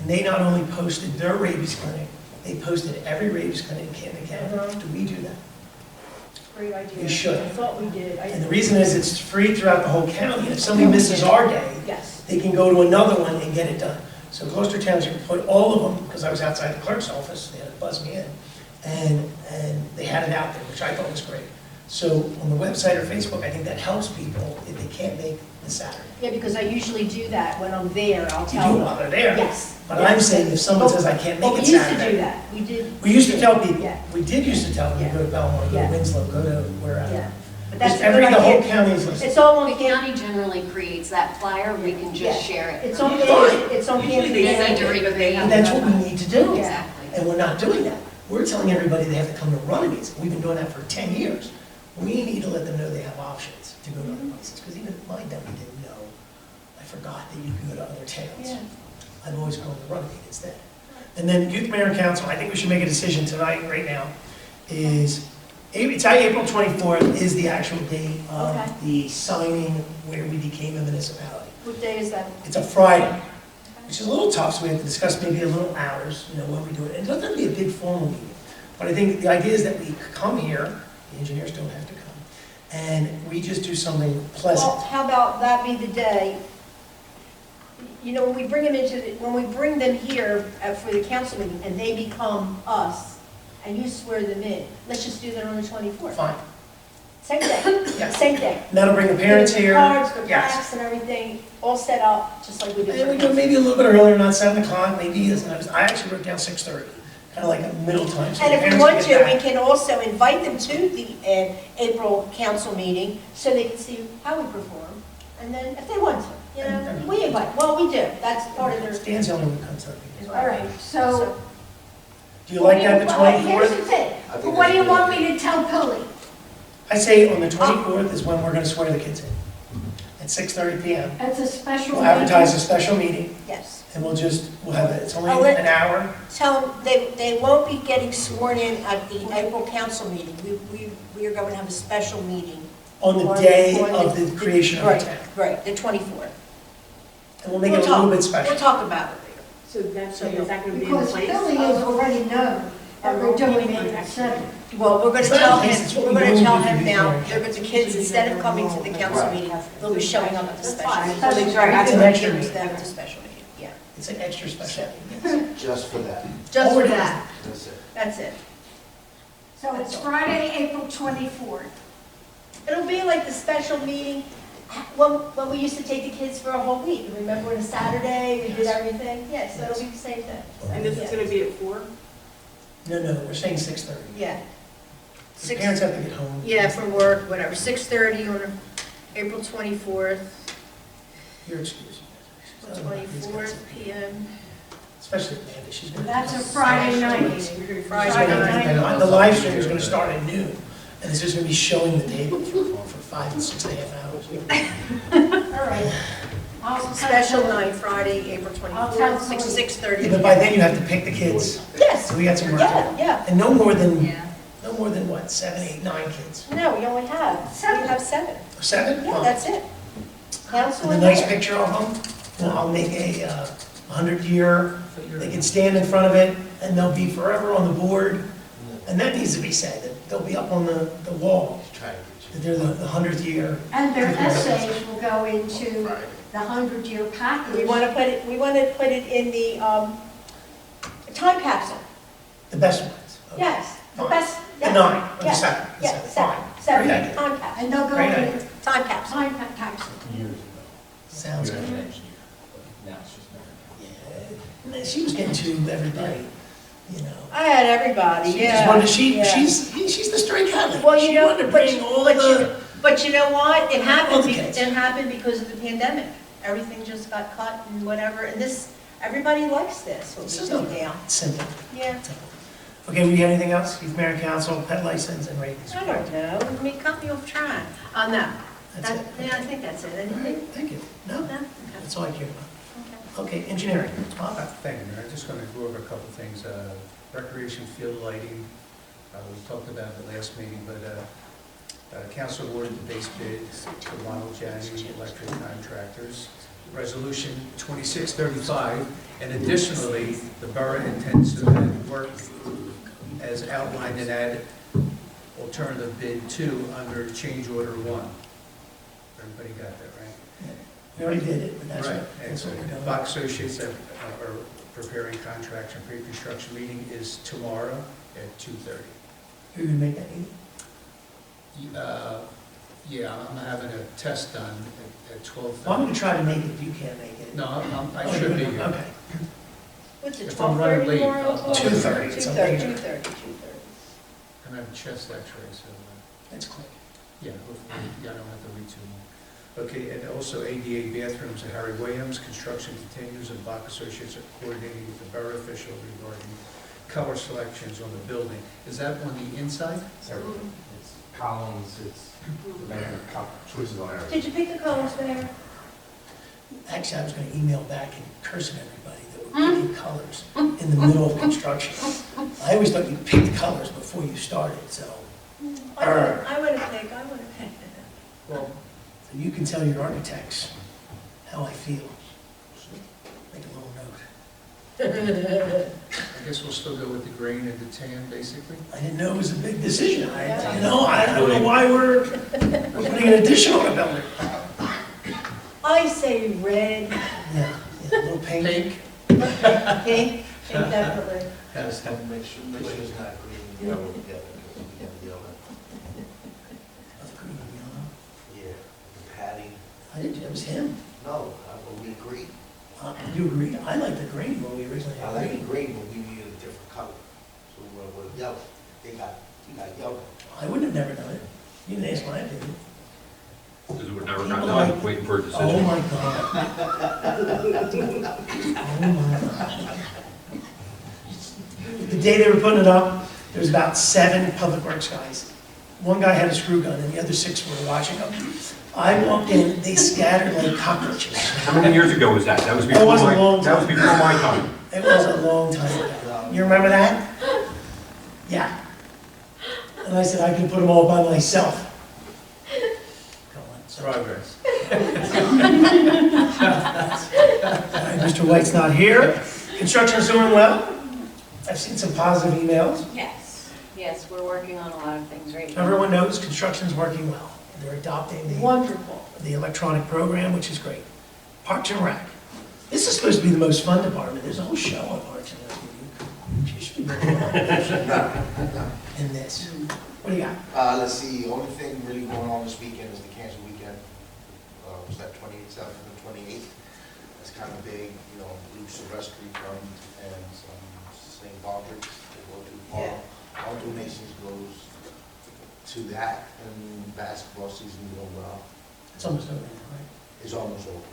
and they not only posted their rabies clinic, they posted every rabies clinic in Camden County. Do we do that?
Great idea.
We should.
I thought we did.
And the reason is it's free throughout the whole county, and if somebody misses our day,
Yes.
they can go to another one and get it done. So Gloucester Township put all of them, because I was outside the clerk's office, they had to buzz me in, and they had it out there, which I thought was great. So on the website or Facebook, I think that helps people if they can't make the Saturday.
Yeah, because I usually do that when I'm there, I'll
You
tell
do it
them.
while they're there.
Yes.
But I'm saying if someone says, I can't
But
make
we
it
used to do
Saturday.
that. We did.
We used to tell people,
Yeah.
we did used to tell them,
Yeah.
go to Belmont, go
Yeah.
to Winslow, go to wherever.
Yeah. But that's
Because
a good
the whole
idea.
county is listening.
It's all on
The
the
county generally creates that flyer, we can
Yeah.
just share it.
It's on
from
the,
there.
it's on the.
Usually they send a rebate.
And that's what we need to do.
Exactly.
And we're not doing that. We're telling everybody they have to come to Runnemede. We've been doing that for 10 years. We need to let them know they have options to go to other places, because even my dummy didn't know. I forgot that you can go to other towns.
Yeah.
I've always gone to Runnemede instead. And then Youth Mayor and Council, I think we should make a decision tonight, right now, is, it's April 24th is the actual date
Okay.
of the signing where we became a municipality.
What day is that?
It's a Friday, which is a little tough, so we have to discuss maybe a little hours, you know, when we do it. And it doesn't have to be a big formal meeting, but I think the idea is that we come here, the engineers don't have to come, and we just do something
Well,
pleasant.
how about that be the day? You know, when we bring them when we bring them here for the council meeting and they become us and you swear them in, let's just do that on the 24th.
Fine,
Same day,
yes.
same day.
And that'll bring the parents
The
here.
cards, the
Yes.
plaques and everything, all set up, just like we did.
And we
for
do
the
maybe a little bit earlier, not 7 o'clock, maybe, I actually wrote down 6:30, kind of like a middle time. so
And
the
if we
parents
want
can
to,
get
we
back.
can also invite them to the April council meeting so they can see how we perform. And then if they want to, you know, we invite, well, we do, that's part of their.
Stan's the only one who comes up. here.
All right, so.
Do you like that, the
Well, here's
24th?
the thing.
I think
What do you
that's
want
good.
me to tell Billy?
I say on the 24th is when we're going to swear the kids in, at 6:30 PM.
It's a special
We'll
meeting.
advertise a special meeting,
Yes.
and we'll have it, it's only
I'll let-
an hour.
Tell them they won't be getting sworn in at the April council meeting. We are going to have a special meeting.
On the
on
day
on
of the creation of the
right,
town.
Right, the 24th.
And we'll make it a little bit special.
We'll talk about it later.
So that's, is that going to be in
Because
place?
Billy has already known that we're doing it at 7.
Well, we're going
It's
to
not
tell
in place,
him,
it's what
we're
we
going to tell
normally
him
do
now,
before.
the kids, instead of coming to the council meeting, they'll be showing up at the
That's
special
fine.
meeting.
So make sure I got
It's
to
an
make
extra
sure.
meeting.
Them at the special meeting, yeah.
It's an extra special meeting.
Just for that.
Just
All
for
it is.
that,
That's it.
that's it.
So it's Friday, April 24th.
It'll be like the special meeting, when we used to take the kids for a whole week. Remember on a Saturday, we did everything? Yes, that'll be the same thing.
And this is going to be at 4?
No, we're saying 6:30.
Yeah.
The parents have to get home.
Yeah, from work, whatever, 6:30 on April 24th,
Your excuse.
24th PM.
Especially Amanda, she's going to.
That's a Friday night.
Friday night.
And the live stream is going to start at noon, and it's just going to be showing the table for 5 and 6.5 hours.
All right.
Special night, Friday, April
I'll tell
24th, 6:30.
Yeah, but by then you have to pick the kids,
Yes,
so we got some work to
yeah,
do.
yeah.
And no more than what, 7, 8, 9 kids?
No, we only have, we have 7.
7?
Yeah, that's it. Council
And
and
a nice
mayor.
picture of them, and I'll make a 100-year, they can stand in front of it, and they'll be forever on the board. And that needs to be said, that they'll be up on the wall,
Try to get
that they're the 100th year.
And their essays will go into the 100-year package.
We want to put it in the time capsule.
The best ones. Okay.
Yes, the
Fine.
best.
The
yes,
9, or the
yes,
7, the
yes,
7, fine.
Seven,
Great idea.
time capsule.
And they'll go
Great
in
idea.
Time capsule.
time capsule.
Sounds good. Yeah, she was getting to everybody, you know.
I had everybody,
She
yeah.
just wanted,
yeah.
she's the stray cat.
Well, you
She
know,
wanted to
but
bring
you,
all
but
the,
you know what? It
all
happened,
the kids.
it happened because of the pandemic. Everything just got cut and whatever, and this, everybody likes this, what
this
we
is
do
not
now.
simple.
Yeah,
Okay, we have anything else? Youth Mayor and Council, pet license, and rabies.
I don't know, I mean, cut me off track. No,
That's it.
yeah, I think that's it.
All
Anything?
right, thank you. No,
No?
that's all I care about.
Okay.
Okay, engineering. Bob?
Thank you, Mayor. I'm just going to go over a couple of things. Recreation field lighting, we talked about it at the last meeting, but council awarded the base bid to Ronald Janney Electric Contractors. Resolution 2635, and additionally, the borough intends to add work as outlined in add alternative bid 2 under change order 1. Everybody got that, right?
We already did it, but that's
Right,
what,
and
that's
so
what we're doing.
Bach Associates are preparing contracts, and pre-construction meeting is tomorrow at 2:30.
Who would make that meeting?
Yeah, I'm having a test done at 12:30.
Well, I'm going to try to make it if you can't make it.
No, I should be here.
Okay.
What's it,
If I'm running
12:30
late,
tomorrow?
I'll-
2:30, it's something.
2:30.
I'm having a chest x-ray, so,
That's quick.
yeah, hopefully, I don't have to wait too long. Okay, and also ADA bathrooms at Harry Williams, construction continues, and Bach Associates are coordinating with the borough official regarding color selections on the building. Is that on the inside?
It's columns, it's making choices on everything.
Did you pick the colors, Mayor?
Actually, I was going to email back and curse at everybody that picking colors in the middle of construction. I always thought you picked colors before you started, so.
I want to pick.
Well, so you can tell your architects how I feel. Make a little note.
I guess we'll still go with the green and the tan, basically.
I didn't know it was a big decision. I don't know why we're putting an addition on a building.
I say red,
Yeah, a little pink.
pink, definitely.
Has that.
Make sure it's not green and yellow together, because we have yellow. Yeah, the padding.
I didn't, it was him.
No, but we agreed.
You agree? I like the green when we originally
I like the
agreed.
green, but we needed a different color. So we went with yellow. You got yellow.
I would have never done it. You didn't ask my opinion.
Because we're never got done waiting for a
Oh
decision.
my God. Oh my God. The day they were putting it up, there was about 7 public works guys. One guy had a screw gun and the other 6 were watching them. I walked in, they scattered like cockroaches.
How many years ago was that? That was
It
before
was a
my,
long
that was
time.
before my time.
It was a long time ago. You remember that? Yeah. And I said I could put them all by myself. Go on, sorry.
Progress.
All right, Mr. White's not here. Construction's doing well. I've seen some positive emails.
Yes, yes, we're working on a lot of things right now.
Everyone knows construction's working well. They're adopting
Wonderful.
the electronic program, which is great. Parks and Rec. This is supposed to be the most fun department. There's a whole show on Parks and Rec. You should be very in this. What do you got?
Let's see, the only thing really going on this weekend is the cancer weekend. Was that 27th and 28th? That's kind of big, you know, Luke Silvestri comes and some St. Baldrick's to go to. All donations goes to that, and basketball season going well.
It's almost over, right?
It's almost over.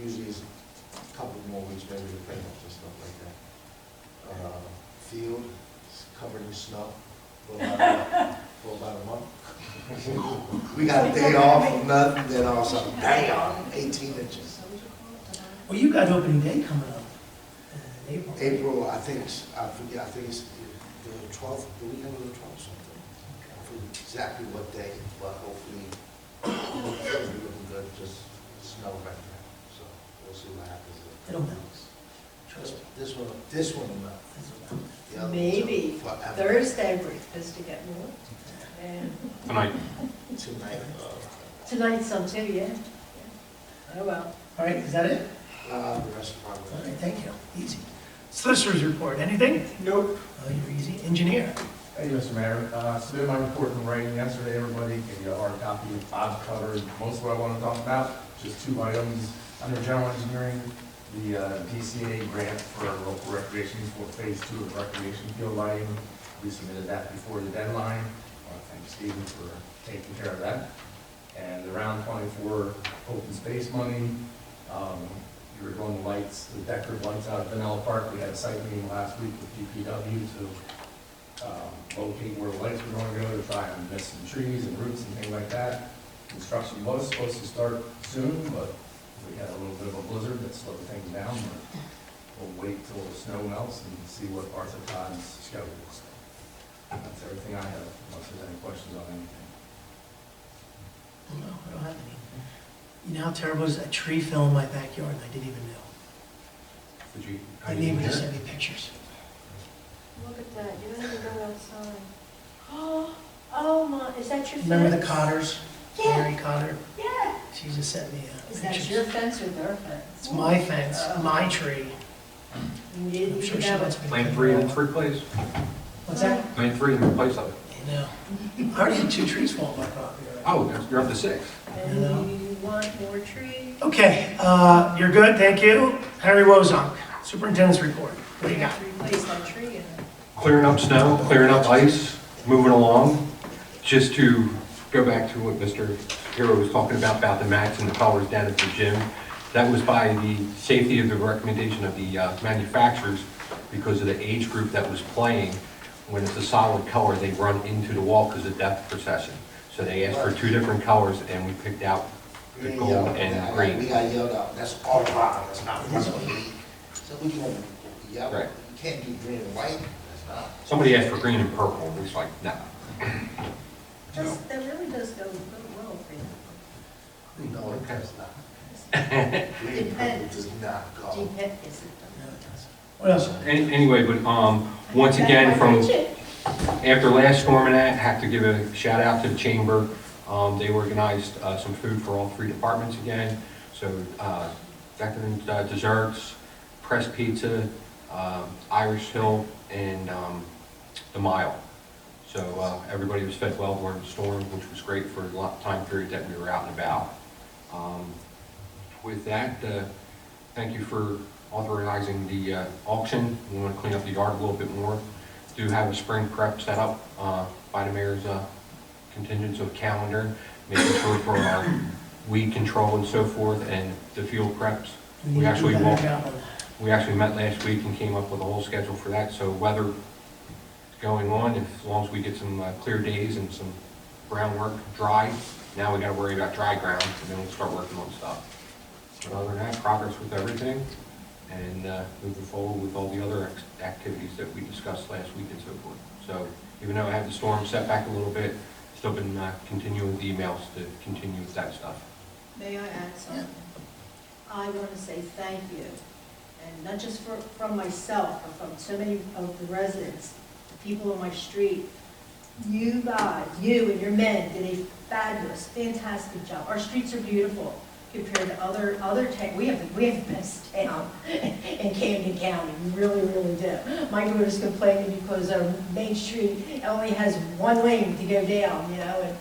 Usually it's a couple more weeks, maybe the playoffs and stuff like that. Field is covered in snow for about a month. We got a day off from nothing, then all of a sudden, bam, 18 inches.
Well, you got opening day coming up in April.
April, I think it's the 12th, the weekend of the 12th something. I forget exactly what day, but hopefully, it'll be looking good, just snow right now. So we'll see what happens.
It'll melt. Trust me.
This one will melt.
This will melt.
The other ones
Maybe
are forever.
Thursday we're supposed to get more. And
Tonight.
Tonight.
tonight some too, yeah. Oh, well.
All right, is that it?
The rest of
All
progress.
right, thank you. Easy. Solicitor's report, anything?
Nope.
Oh, you're easy. Engineer?
Thank you, Mr. Mayor. Submitted my report in writing yesterday, everybody. Gave you a hard copy. Bob covered most of what I want to talk about. Just 2 items. Under general engineering, the DCA grant for local recreation for phase 2 of recreation field lighting. We submitted that before the deadline. I want to thank Stephen for taking care of that. And the round 24 open space money, we were doing the lights, the decorative lights out at Vanilla Park. We had a site meeting last week with DPW to locate where the lights were going to go, to try and miss some trees and roots and things like that. Construction was supposed to start soon, but we had a little bit of a blizzard that slowed things down. We'll wait till the snow melts and see what Arthur Todd's schedule is. That's everything I have, unless there's any questions on anything.
No, I don't have any. You know how terrible is that tree fell in my backyard and I didn't even know?
Did you?
My neighbor just sent me pictures.
Look at that, you don't even go outside. Oh my, is that your fence?
Remember the Cotters?
Yeah.
Mary Cotter?
Yeah.
She just sent me
Is that
pictures.
your fence or their fence?
It's my fence, my tree.
You didn't
I'm sure she
have
wants
it.
me to.
Plan 3 and 3 place.
What's that?
Plan 3 and replace of it.
You know, I already had 2 trees fall on my property already.
Oh, you're up to 6.
And you want more trees?
Okay, you're good, thank you. Harry Wozunk, Superintendent's report. What do you got?
Replace that tree and.
Clearing up snow, clearing up ice, moving along. Just to go back to what Mr. Hero was talking about the mats and the colors down at the gym. That was by the safety of the recommendation of the manufacturers because of the age group that was playing. When it's a solid color, they run into the wall because of depth perception. So they asked for 2 different colors and we picked out the gold and green.
We got yelled out. That's all wrong. That's not what we need. So we can yellow,
Right.
you can't do green and white, that's not.
Somebody asked for green and purple, and it's like, no.
That really does go well for you.
No, it does not. Green and purple does not go.
What else?
Anyway, but, once again, from, after last storm and that, have to give a shout out to the chamber. They organized, some food for all 3 departments again. So, veterans, desserts, press pizza, Irish Hill, and, the Mile. So, everybody was fed well during the storm, which was great for the time period that we were out and about. With that, thank you for authorizing the auction. We want to clean up the yard a little bit more. Do have a spring prep set up by the mayor's contingents of calendar, making sure for our weed control and so forth, and the field preps. We actually met last week and came up with a whole schedule for that. So weather going on, as long as we get some clear days and some groundwork dry, now we got to worry about dry ground, and then we'll start working on stuff. But other than that, progress with everything, and moving forward with all the other activities that we discussed last week and so forth. So even though I had the storm set back a little bit, still been continuing with the emails to continue with that stuff.
May I add something? I want to say thank you, and not just from myself, but from so many of the residents, the people on my street. You guys, you and your men did a fabulous, fantastic job. Our streets are beautiful compared to other towns. We have the best town in Camden County. We really, really do. My daughter's complaining because our Main Street only has 1 lane to go down, you know, and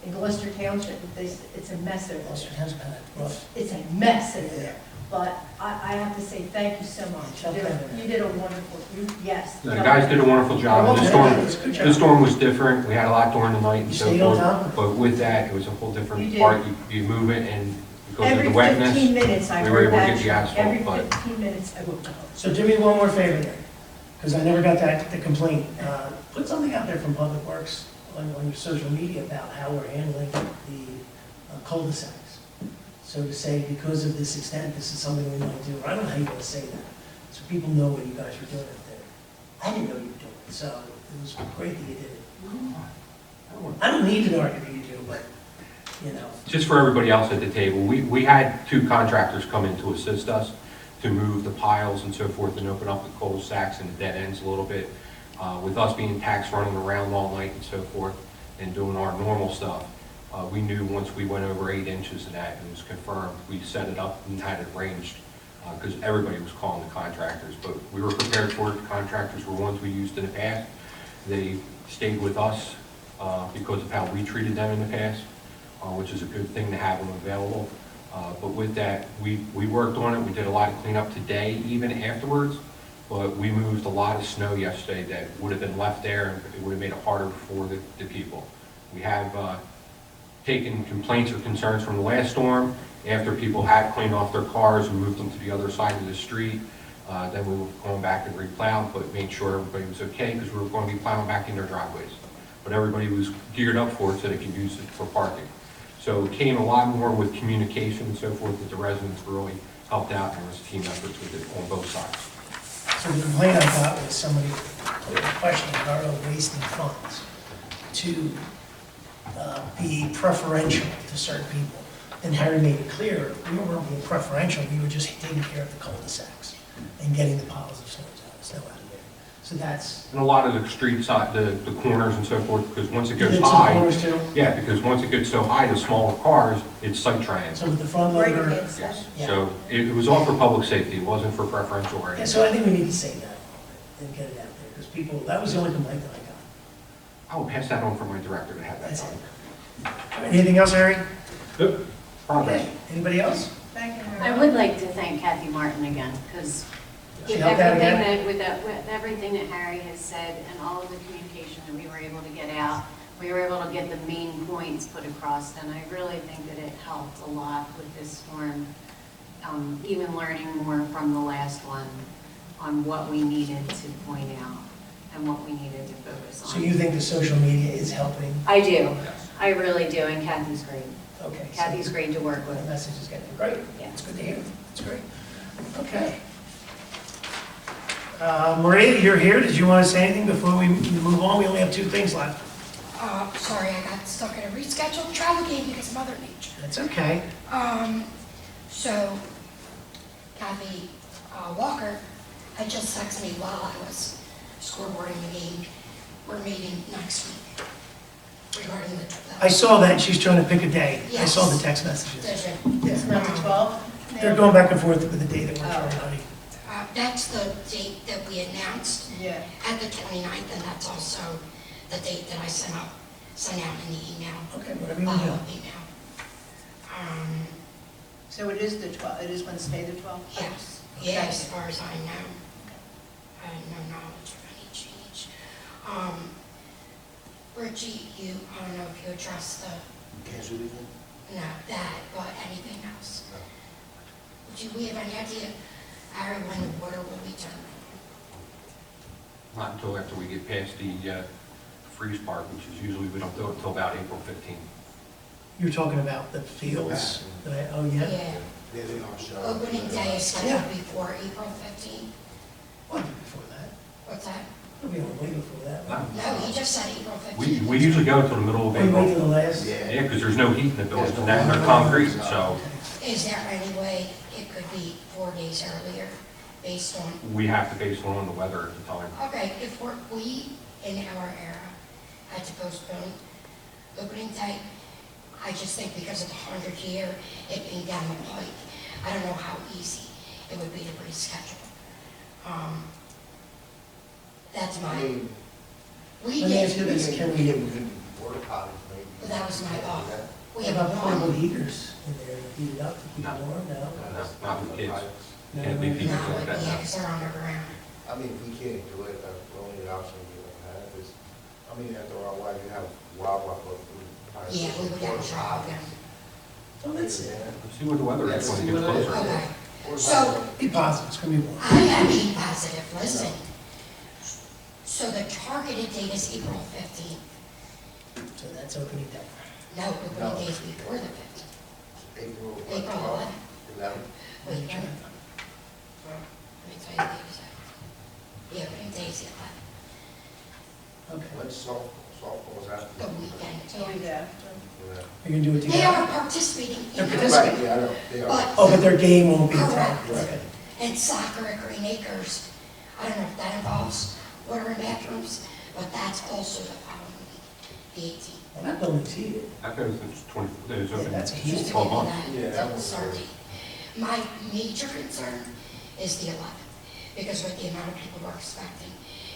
in Gloucester Township, it's a mess over
Gloucester
there.
has bad, rough.
It's a mess over there. But I have to say thank you so much. You did a wonderful, yes.
The guys did a wonderful job. The storm was different. We had a lot during the night and
You
so
stayed on
forth.
top of it.
But with that, it was a whole different
You did.
part. You move it, and because of
Every
the wetness,
15 minutes, I
we were
heard
able to
that.
get the asphalt,
Every
but
15 minutes, I would go.
So do me one more favor there, because I never got the complaint. Put something out there from Public Works on your social media about how we're handling the cul-de-sacs. So to say, because of this extent, this is something we might do. I don't know how you want to say that, so people know what you guys were doing up there. I didn't know you were doing it, so it was great that you did it. I don't need to argue that you do, but, you know.
just for everybody else at the table, we had 2 contractors come in to assist us to move the piles and so forth and open up the cul-de-sacs and the dead ends a little bit. With us being taxed running around all night and so forth and doing our normal stuff, we knew once we went over 8 inches of that, and it was confirmed, we set it up and had it arranged, because everybody was calling the contractors, but we were prepared for it. The contractors were ones we used in the past. They stayed with us because of how we treated them in the past, which is a good thing to have them available. But with that, we worked on it. We did a lot of cleanup today, even afterwards, but we moved a lot of snow yesterday that would have been left there, and it would have made it harder for the people. We have taken complaints or concerns from the last storm. After people had cleaned off their cars and moved them to the other side of the street, then we were going back and replowed, but made sure everybody was okay, because we were going to be plowing back in their driveways. But everybody was geared up for it so they could use it for parking. So it came a lot more with communication and so forth, that the residents really helped out, and there was team efforts with it on both sides.
So the complaint I got was somebody questioning Borough wasting funds to be preferential to certain people. And Harry made it clear, we weren't being preferential, we were just taking care of the cul-de-sacs and getting the piles of snow out of there. So that's.
And a lot of the street side, the corners and so forth, because once it
You
goes
did some
high,
corners too?
yeah, because once it gets so high, the smaller cars, it's sight triangle.
So with the front
Right
loader.
against that.
Yeah.
So it was all for public safety, it wasn't for preferential or
Yeah,
anything.
so I think we need to say that a little bit and get it out there, because people, that was the only complaint that I got.
I will pass that on for my director to have that
That's
done.
it. Anything else, Harry?
Yep. Progress.
Okay. Anybody else?
Thank you,
I would like to thank Kathy Martin again, because
She
with
helped out
everything
again?
with everything that Harry has said and all of the communication that we were able to get out, we were able to get the main points put across, and I really think that it helped a lot with this storm, even learning more from the last one on what we needed to point out and what we needed to focus on.
So you think the social media is helping?
I do. I really do, and Kathy's great.
Okay. so
Kathy's great to work
The
with.
message is getting, great.
Yeah.
It's good to hear. It's great. Okay. Maria, you're here. Did you want to say anything before we move on? We only have 2 things left.
Sorry, I got stuck at a rescheduled travel game because of Mother Nature.
That's okay.
So Kathy Walker had just texted me while I was scoreboarding the game. We're meeting next week regarding the.
I saw that. She's trying to pick a day. I
Yes.
saw the text messages.
It's number 12?
They're going back and forth with the day that works for everybody.
That's the date that we announced
Yeah.
at the 29th, and that's also the date that I sent out in the email.
Okay, whatever you want to do.
Email.
So it is the 12th, it is Wednesday, the 12th?
Yes, yeah, as far as I know. I have no knowledge of any change. Richie, I don't know if you addressed
Cancel weekend?
no, that, but anything else? Do we have any idea, Aaron, when the water will be turned
Not until after we get past the freeze part, which is usually, we don't do it until about April 15th.
You're talking about the fields. Oh,
on?
yeah?
Yeah.
Yeah, they are, so.
Opening day is scheduled before April 15th.
Well, before that.
What's that?
We'll be on way before that.
No.
No, he just said April 15th.
We usually go until the middle of
We wait till
April.
the last.
Yeah, because there's no heat in the building, and they're concrete, so
Is there any way it could be 4 days earlier based on?
we have to base it on the weather at the time.
Okay, if we in our era had to postpone opening day, I just think because of the 100 year, it being down the pike, I don't know how easy it would be to reschedule. That's
I
my,
mean,
we
Let me ask you
did,
this, can
we
we,
get water potties, maybe.
that was my thought. We
what
have
about portable
one.
heaters in there to heat it up to keep it
No.
warm? No?
No, not with kids.
No,
Can't leave people
No,
like that.
yeah, because they're underground.
I mean, if we can't do it, that's the only option we don't have is, I mean, after all, why you have wildlife up through.
Yeah, we would have to try them.
Oh, that's it.
Let's see what the weather is when it gets closer.
Okay, so
Be positive, it's gonna be warm.
I am being positive, listen. So the targeted date is April 15th.
So that's opening day.
No, opening day is before the 15th.
April.
April 11th.
11.
Wait, let me tell you the exact. The opening day is the 11th,
Okay.
When's softball's after?
the weekend.
So we have.
Yeah.
You're gonna do it
They
together?
are participating
They're
in
participating.
Right, yeah, I know, they are.
But,
Oh, but their game won't be
Correct.
attended. Okay.
and soccer at Green Acres, I don't know if that involves water and bathrooms, but that's also the following week, the 18th.
Well, that building's heated.
That goes, it's 20, it's
Yeah,
open
that's a huge
12 months.
Yeah, that one's
Certainly. My major concern is the 11th, because with the amount of people we're expecting,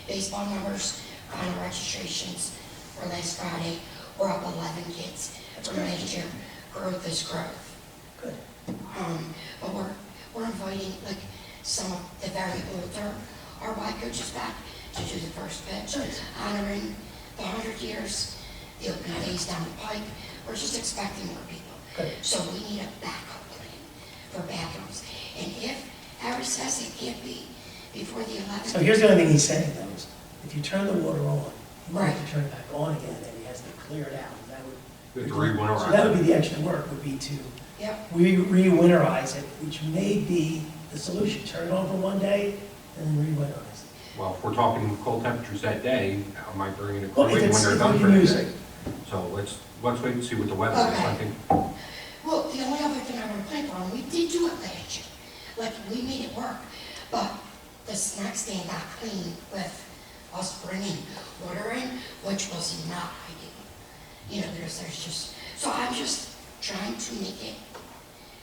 baseball numbers, final registrations for last Friday, we're up 11 kids from last year. Growth is growth.
Good.
But we're inviting like some of the very older RY coaches back to do the first pitch, honoring the 100 years, the open days down the pike. We're just expecting more people.
Good.
So we need a backup plan for bathrooms. And if Harry says it can't be before the 11th.
So here's the only thing he's saying though, is if you turn the water on, you might have
Right.
to turn it back on again, and he has to clear it out. That would.
It's re-winterize.
So that would be the extra work, would be to
Yep.
re-winterize it, which may be the solution. Turn it on for one day and then re-winterize it.
Well, if we're talking cold temperatures that day, I might bring in a
Well,
crate
if
when
it's,
they're
if
done
we
for
can
the
use
day.
it.
So let's wait and see what the weather is. I
Okay.
think
Well, the only other thing I want to plan on, we did do it last year. Like, we made it work, but the snack stand got clean with us bringing water in, which was not ideal. You know, there's just, so I'm just trying to make it,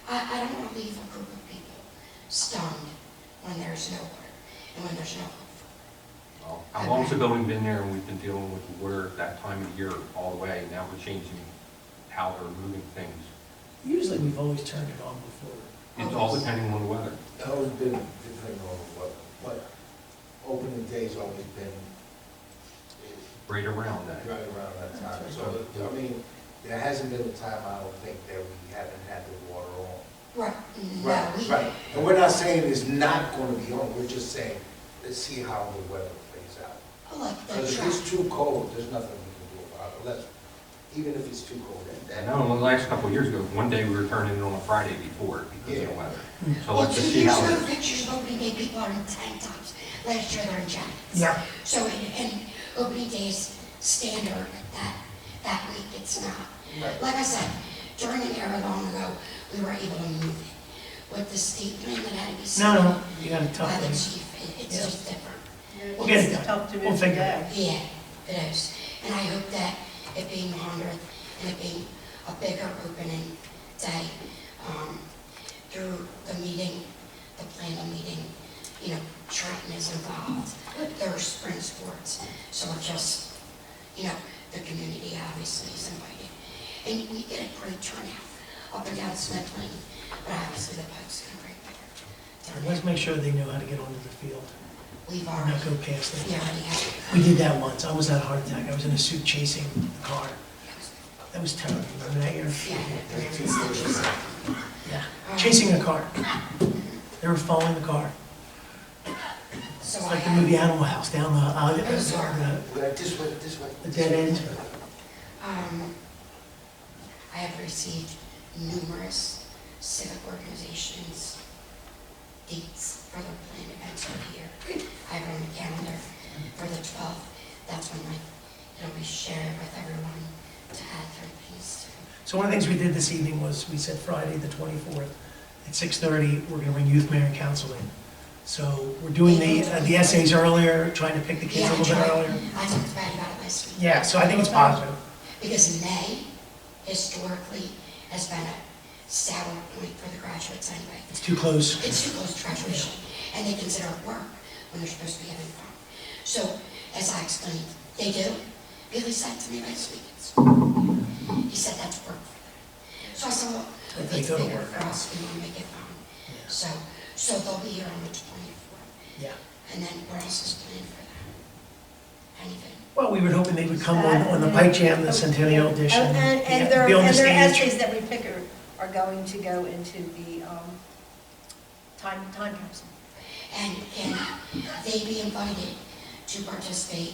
I don't want to leave a group of people stunned when there's no water and when there's no hope.
well, how long's the building been there, and we've been dealing with the water that time of year all the way. Now we're changing how they're moving things.
Usually we've always turned it on before.
It's all depending on the weather.
It's always been depending on what, but opening day's always been
Right around that.
right around that time. So, I mean, there hasn't been a time, I don't think, that we haven't had the water on.
Right,
Right,
no, we,
right. And we're not saying it's not gonna be on, we're just saying, let's see how the weather plays out.
like the
Because if
truck.
it's too cold, there's nothing we can do about it, unless, even if it's too cold.
I know, the last couple of years ago, one day we were turning it on a Friday before because of the
Yeah.
weather. So
Well,
let's
2
just see
years
how
ago,
it is.
pictures of opening day, people are in tank tops. last year they're in jackets.
Yeah.
So in opening days standard, that week it's not. Like I said, during an era long ago, we were able to move it. With the state plan that had to be signed
No, you got a tough
by the
thing.
chief, it's
Yeah.
just different.
We'll get it
It's
done.
tough to
We'll
move
figure it
today.
out.
Yeah, it is. And I hope that it being the 100th and it being a bigger opening day, through the meeting, the planning meeting, you know, Trenton is involved. There are spring sports, so it just, you know, the community obviously is invited. And we get a great turnout up and down Smith Lane, but obviously the Pike's gonna bring better.
Let's make sure they know how to get onto the field.
We've
Not
already,
go past it.
we already have.
We did that once. I was at a heart attack. I was in a suit chasing the car. That was terrible. Remember that year? Yeah. Chasing a car. They were following the car.
So
It's
I
like the
have,
movie Animal House down the
This way.
the dead end.
I have received numerous civic organizations dates for their planned events over here. I have it on the calendar for the 12th. That's when it'll be shared with everyone to add their things to.
So one of the things we did this evening was, we said Friday, the 24th, at 6:30, we're going to bring youth, mayor, and council in. So we're doing the essays earlier, trying to pick the kids a little bit earlier.
I talked to Patty about it last week.
Yeah, so I think it's positive.
Because May historically has been a sour point for the graduates anyway.
It's too close.
It's too close to graduation, and they consider it work when they're supposed to be having fun. So, as I explained, they do. Billy said to me last week, he said that's work for them. So I said, well,
If they
it's
go to
bigger
work.
for us, we want to make it fun.
Yeah.
So they'll be here on the 24th.
Yeah.
And then what else is planned for them? Anything?
Well, we were hoping they would come on the Pike Jam, the Centennial Edition.
And
be on the
their
stage.
essays that we pick are going to go into the time capsule.
And can they be invited to participate?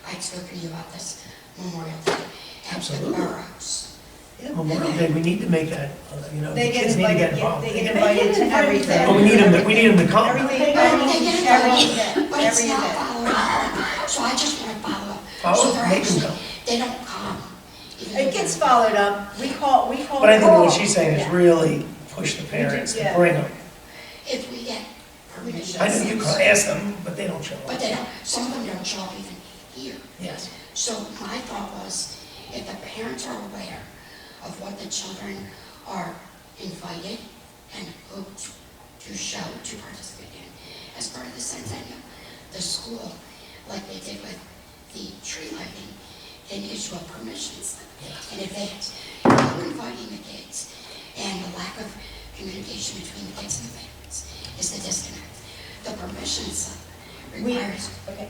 I'd spoken to you about this Memorial Day at the
Absolutely.
boroughs.
Yeah, Memorial Day, we need to make that, the
They
kids
get
need to get
invited,
involved.
they get invited to everything.
But we need them to come.
Everything,
They get
every
invited,
event,
but it's
every
not
event.
followed up. So I just want to follow up.
Follow
So
up,
they're
make them
actually-
come.
They don't come. even
It
though
gets
they're-
followed up, we call.
But I think what
call.
she's saying is
Yeah.
really push the parents to
Yeah.
bring them.
If we get permission.
I know you can ask them, but they don't show
But
up.
they don't, some of them don't show up even here.
Yes.
So my thought was, if the parents are aware of what the children are invited and hoped to show, to participate in, as part of the centennial, the school, like they did with the tree lighting, can issue a permission slip in advance. You're inviting the kids, and the lack of communication between the kids and the parents is the disconnect. The permission slip requires.
Okay,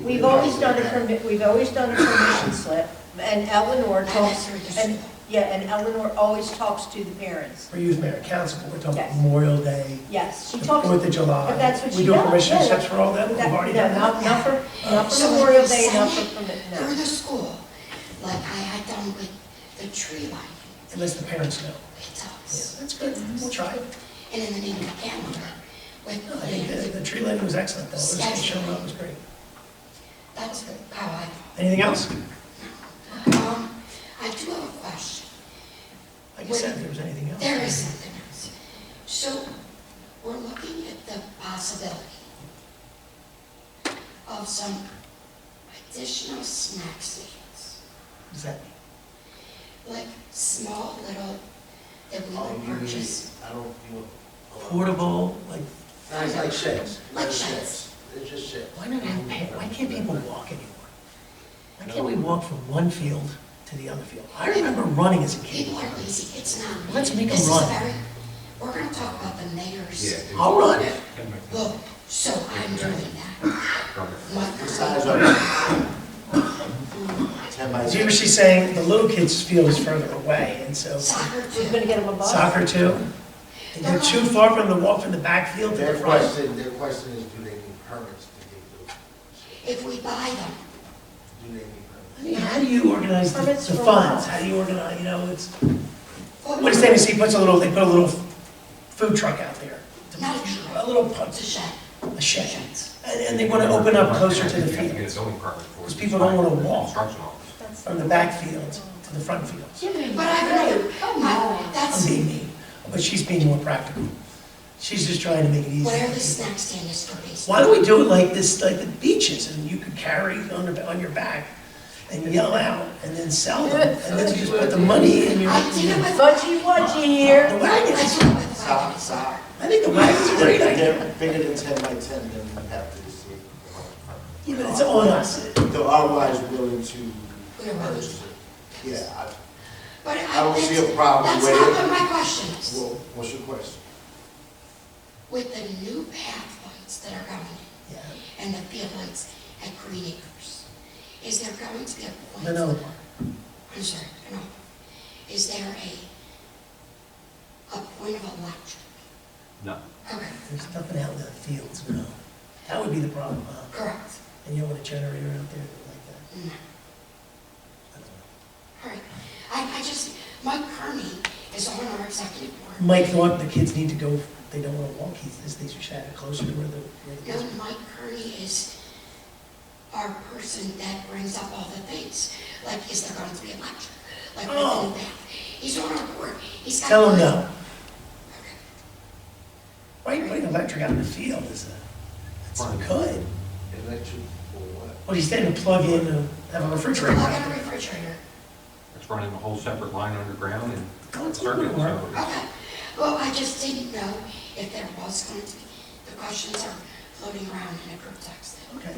we've always done a permission slip, and Eleanor
Not
talks,
necessarily the
and,
school.
yeah, and Eleanor always talks to the parents.
For youth, mayor, and council, but we're talking about
Yes.
Memorial Day,
Yes, she
the
talks.
4th of July.
But that's what she
We do
does,
permission
yeah.
slips for all that? We've already
No,
done that?
not for
So
Memorial
if we
Day, not
send
for
it
permit,
through
no.
the school, like I had done with the tree lighting,
Unless the parents know.
it
Yeah,
does.
that's good. We'll try it.
And in the name of the calendar, with,
No, I think the tree lighting was excellent, though. It was showing up, was great.
that's how I
Anything else?
thought. I do have a question.
Like I said, if there was anything else.
There is something else. So, we're looking at the possibility of some additional snack stations,
What does that mean?
like small little, that we would purchase.
I don't,
Portable, like,
No, it's like sheds.
Like sheds.
It's just sheds.
why can't people walk anymore? Why can't we walk from one field to the other field? I remember running as a kid.
People are lazy, it's not.
Let's make
This
them
is
run.
very, we're gonna talk about the mayor's.
I'll run.
Well, so I'm doing that.
What size are they? 10 by
So you were
10.
she's saying the little kids' field is further away, and so
Soccer
Who's
too.
gonna get them a bus?
soccer too. And they're too far from the walk from the backfield to the
Their
front.
question is, do they need permits to get those?
If we buy them,
Do they need
I
permits?
mean, how do you organize the
Permits for
funds?
what?
How do you organize, it's, what is Tennessee puts they put a little food truck out there.
not a truck,
A little
it's a shed.
a shed. And they want to open up closer to the
You have to get a
fields,
zoning permit for it.
because people don't want to walk
Construction office.
from the back fields to the front fields.
But that's,
I'm being mean, but she's being more practical. She's just trying to make it easier.
whatever
for
the
people.
snack stand is for baseball.
Why don't we do it like this, like the beaches, and you could carry on your back and yell out and then sell them, and then you just put the money in your.
I did it with.
Fudgy wudgy here.
The
I
wagons.
did it with
Stop,
wagons.
stop.
I think the wagon's a great idea.
They're bigger than 10 by 10, then we have to see.
Yeah, but it's on us.
Though otherwise willing to
We're willing.
purchase it. Yeah,
But
I don't see a problem
that's
with
not
it.
what my question is.
Well, what's your question?
With the new path lights that are going in,
Yeah,
and the field lights at Green Acres, is there going to be a point?
another one.
I'm sorry, no. Is there a point of electric?
No.
Okay,
There's nothing out in the fields, no. That would be the problem, huh?
correct.
And you don't want a generator out there like that?
No.
I don't know.
All right. I just, Mike Kearney is on our executive board.
Mike thought the kids need to go, they don't want to walk, he thinks they should have it closer to where the kids
No, Mike Kearney is our person that brings up all the things. Like, is there going to be electric? Like,
Oh.
within the path. He's on our board. He's got.
Tell him no.
Okay.
Why are you putting electric out in the field is it's good.
Electric for what?
Well, he's saying to plug in, have a refrigerator.
Plug
out
in a
there.
refrigerator.
It's running a whole separate line underground and
Oh, it's
circuit,
gonna work.
so
Okay. Well, I just didn't know if there was going to be, the questions are floating around in a group text.
Okay.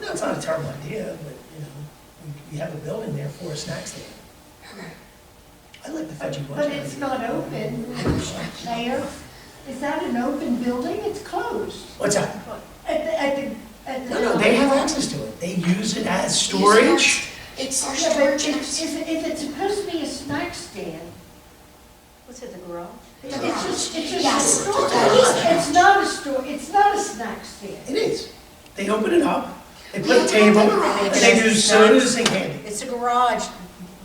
No, it's not a terrible idea, but, you know, we have a building there for a snack stand.
Okay.
I like the veggie ones.
But it's not open,
I wish I could.
Mayor. Is that an open building? It's closed.
What's that?
At the.
No, they have access to it. They use it as storage.
It's our
Yeah, but
storage. and
if it's supposed to be a snack stand,
What's it, the garage?
it's just a
Yes.
store. It's not a store, it's not a snack stand.
It is. They open it up, they put a table, and they do sodas and candy.
It's a garage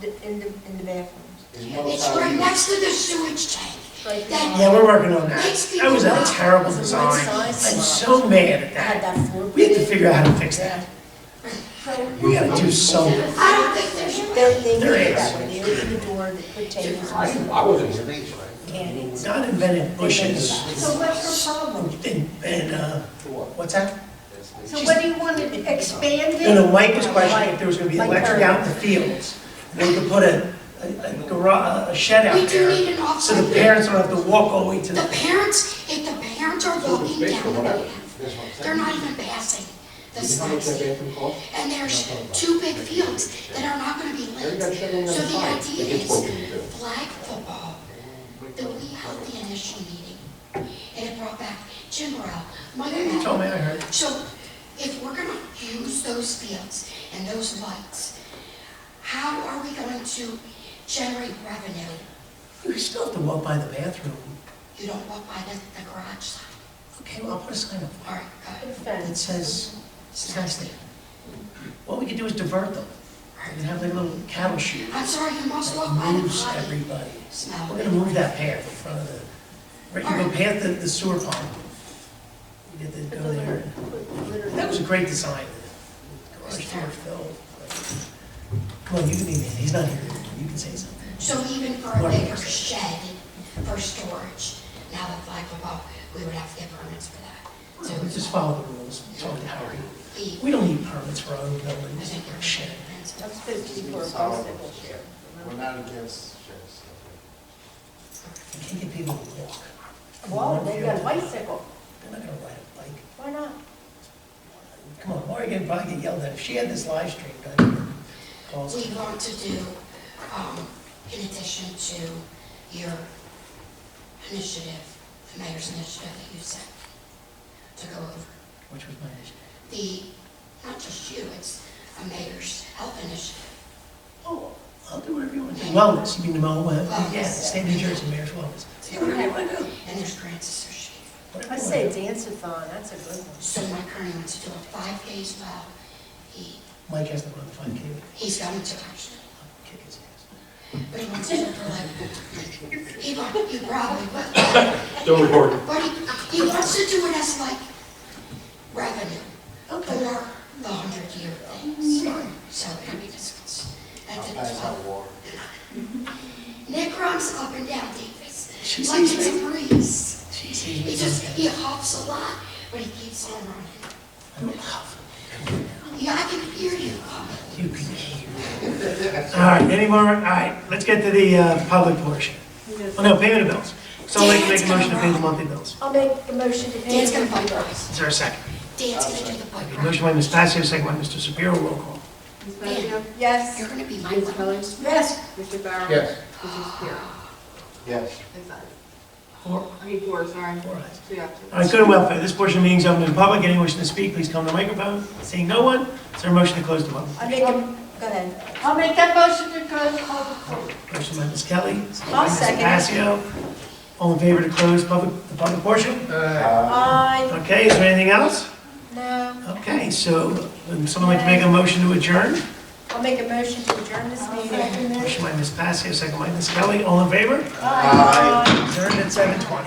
in the bathrooms.
It's right next to the sewage tank.
Right
That-
there.
Yeah, we're working on that. That was a terrible design. I'm so mad at
I had
that.
that floor.
We have to figure out how to fix that.
So
We gotta do something.
I don't think there's.
They
There
made it
is.
that way. They opened the door, they put tables and
I wasn't here.
candy.
God invented bushes
So what's the problem?
and, what's that?
So what do you want to expand it?
No, Mike was questioning if there was gonna be electric out in the fields. And then we could put a garage, a shed
We
out
do
there,
need an
so
offsite.
the parents don't have to walk all the way to
The
the.
parents, if the parents are walking down the path, they're not even passing the snack stand. And there's two big fields that are not gonna be lit. So the idea is flag football, that we held the initial meeting, and it brought back Jim Morrell, Mike
You told
Mel.
me, I heard.
So if we're gonna use those fields and those lights, how are we going to generate revenue?
You still have to walk by the bathroom.
You don't walk by the garage side.
Okay, well, I'll put a sign up
All right, good.
that says snack stand. What we could do is divert them. We can have like a little cattle chute.
I'm sorry, you must walk by
That
the
moves
potty.
everybody.
Smell.
We're gonna move that path in front of the, right, you go past the sewer pond. You get to go there. That was a great design. The garage door filled. Come on, you can be, he's not here, you can say something.
So even for a bigger shed for storage, now the flag football, we would have to get permits for that.
So we just follow the rules, talk to Howard.
The-
We don't need permits for our own
I
buildings
think
or
we're
shed.
I'm supposed to be for a bicycle share.
We're not against sheds.
You can't get people to walk.
Well, they got a bicycle.
They're not gonna ride a bike.
Why not?
Come on, Morgan probably get yelled at. If she had this live stream, I'd get calls.
We want to do, in addition to your initiative, the mayor's initiative that you sent to go over,
Which was my initiative.
not just you, it's a mayor's health initiative.
Oh, I'll do whatever you want to do. Wellness, you mean the
Wellness.
yeah, state of New Jersey, Mayor's Wellness. Do whatever you want to do.
And there's grants associated.
Whatever
I
you
say
wanna do.
dance-a-thon, that's a good one.
So Mike Kearney wants to do a 5K as well.
Mike has to run the 5K.
He's going to actually,
I'll kick his ass.
but he wants to do it for like, he probably will.
Still recording.
But he wants to do it as like revenue. few things. So it'll be discussed at the 12. Nick runs up and down Davis,
She
like
sees
it's
me.
a breeze.
She sees me.
He hops a lot, but he keeps on running.
I don't huff.
Yeah, I can hear you.
You can hear. All right, any more? All right, let's get to the public portion. Oh, no, payment of bills. Someone like to make a motion to pay the monthly bills.
I'll make a motion to pay
Dan's
the
gonna
monthly
bike
bills.
rides.
Is there a second?
Dan's gonna do the bike ride.
Motion by Ms. Passio, second by Mr. Shapiro, roll call.
Ms. Fazio?
Yes.
You're gonna be my
Ms. Kelly?
Yes.
Mr. Farrell?
Yes.
Mrs. Shapiro?
Yes.
Ms. Sykes?
Four.
I mean, four, sorry.
Four ayes.
2 absent.
All right, good and welfare. This portion of the meeting is open to the public. Anyone wishing to speak, please come to the microphone. Seeing no one, is there a motion to close the public?
I make a, go ahead. I'll make that motion to close the public portion.
Motion by Ms. Kelly, second by
I'll
Ms.
second it.
Passio. All in favor to close the public portion?
Aye.
Okay, is there anything else?
No.
Okay, so would someone like to make a motion to adjourn?
I'll make a motion to adjourn this meeting.
Motion by Ms. Passio, second by Ms. Kelly. All in favor?
Aye.
Adjourned at 7:20.